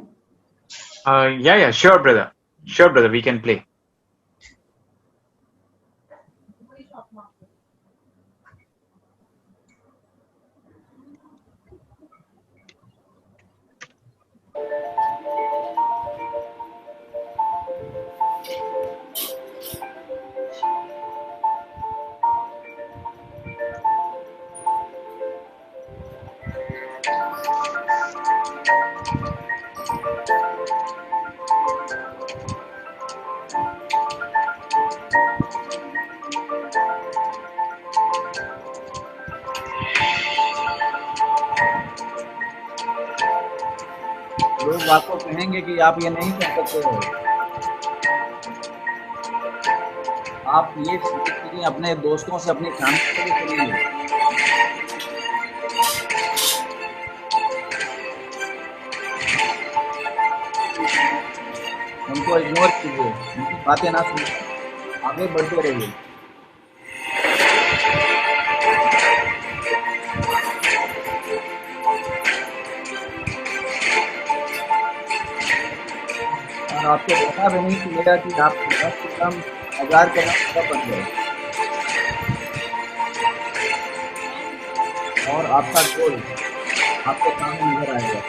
Yeah, sure, brother. Sure, brother, we can play. लोग आपको कहेंगे कि आप ये नहीं कर सकते हो। आप ये चीजें अपने दोस्तों से, अपनी फैमिली से भी करेंगे। उनको इग्नोर कीजिए, उनकी बातें ना सुनिए, आगे बढ़ते रहिए। और आपको पता भी नहीं चलेगा कि आप 10 से कम 1000 कदम कब बढ़ गए और आपका गोल आपके सामने नजर आएगा।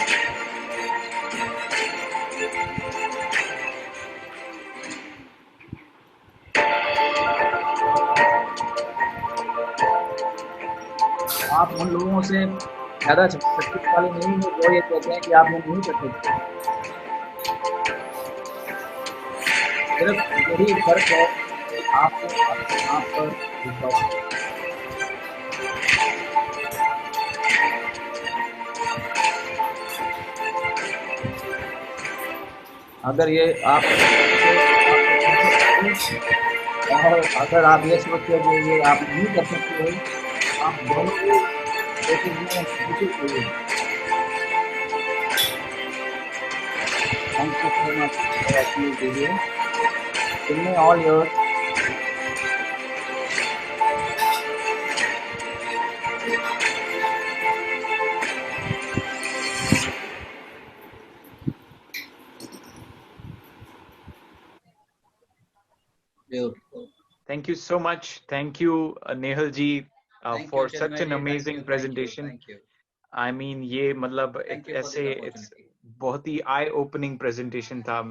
आप उन लोगों से ज्यादा शक्तिशाली नहीं हो जो ये कहते हैं कि आप ये नहीं कर सकते। सिर्फ यही फर्क है आपको अपने आप पर विश्वास। अगर ये आप और अगर आप ये सोचते हो कि ये आप नहीं कर सकते हो, आप दोनों को कोशिश करिए। Thank you so much for watching this video. Chinmay, all yours. Beautiful. Thank you so much. Thank you, Nehal ji, Thank for you, such Chinmay an ji. amazing Thank you, presentation. Thank you. I mean, ये मतलब Thank एक you for ऐसे this opportunity. बहुत ही आई opening presentation था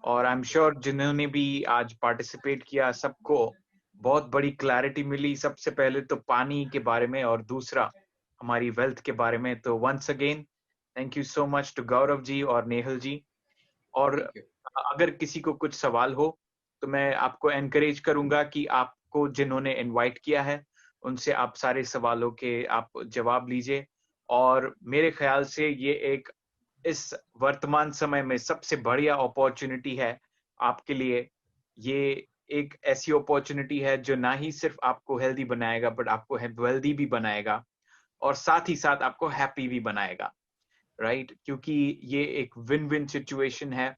और I am sure जिन्होंने भी आज पार्टिसिपेट किया सबको बहुत बड़ी क्लैरिटी मिली। सबसे पहले तो पानी के बारे में और दूसरा हमारी वेल्थ के बारे में। तो once again thank you so much to Gaurav ji और नेहल जी। और Thank you. अगर किसी को कुछ सवाल हो तो मैं आपको एनकरेज करूंगा कि आपको जिन्होंने इनवाइट किया है उनसे आप सारे सवालों के आप जवाब लीजिए। और मेरे ख्याल से ये एक इस वर्तमान समय में सबसे बढ़िया अपॉर्चुनिटी है आपके लिए। ये एक ऐसी अपॉर्चुनिटी है जो ना ही सिर्फ आपको हेल्दी बनाएगा बट आपको वेल्दी भी बनाएगा और साथ ही साथ आपको हैप्पी भी बनाएगा, राइट? क्योंकि ये एक विन विन सिचुएशन है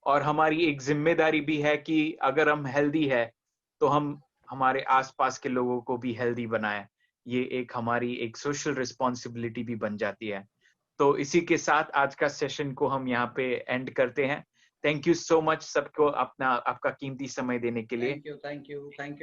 और हमारी एक जिम्मेदारी भी है कि अगर हम हेल्दी है तो हम हमारे आसपास के लोगों को भी हेल्दी बनाएं। ये एक हमारी एक सोशल रिस्पॉन्सिबिलिटी भी बन जाती है। तो इसी के साथ आज का सेशन को हम यहाँ पे एंड करते हैं। थैंक यू सो मच सबको अपना आपका कीमती समय देने के लिए। Thank you. Thank you. Thank you.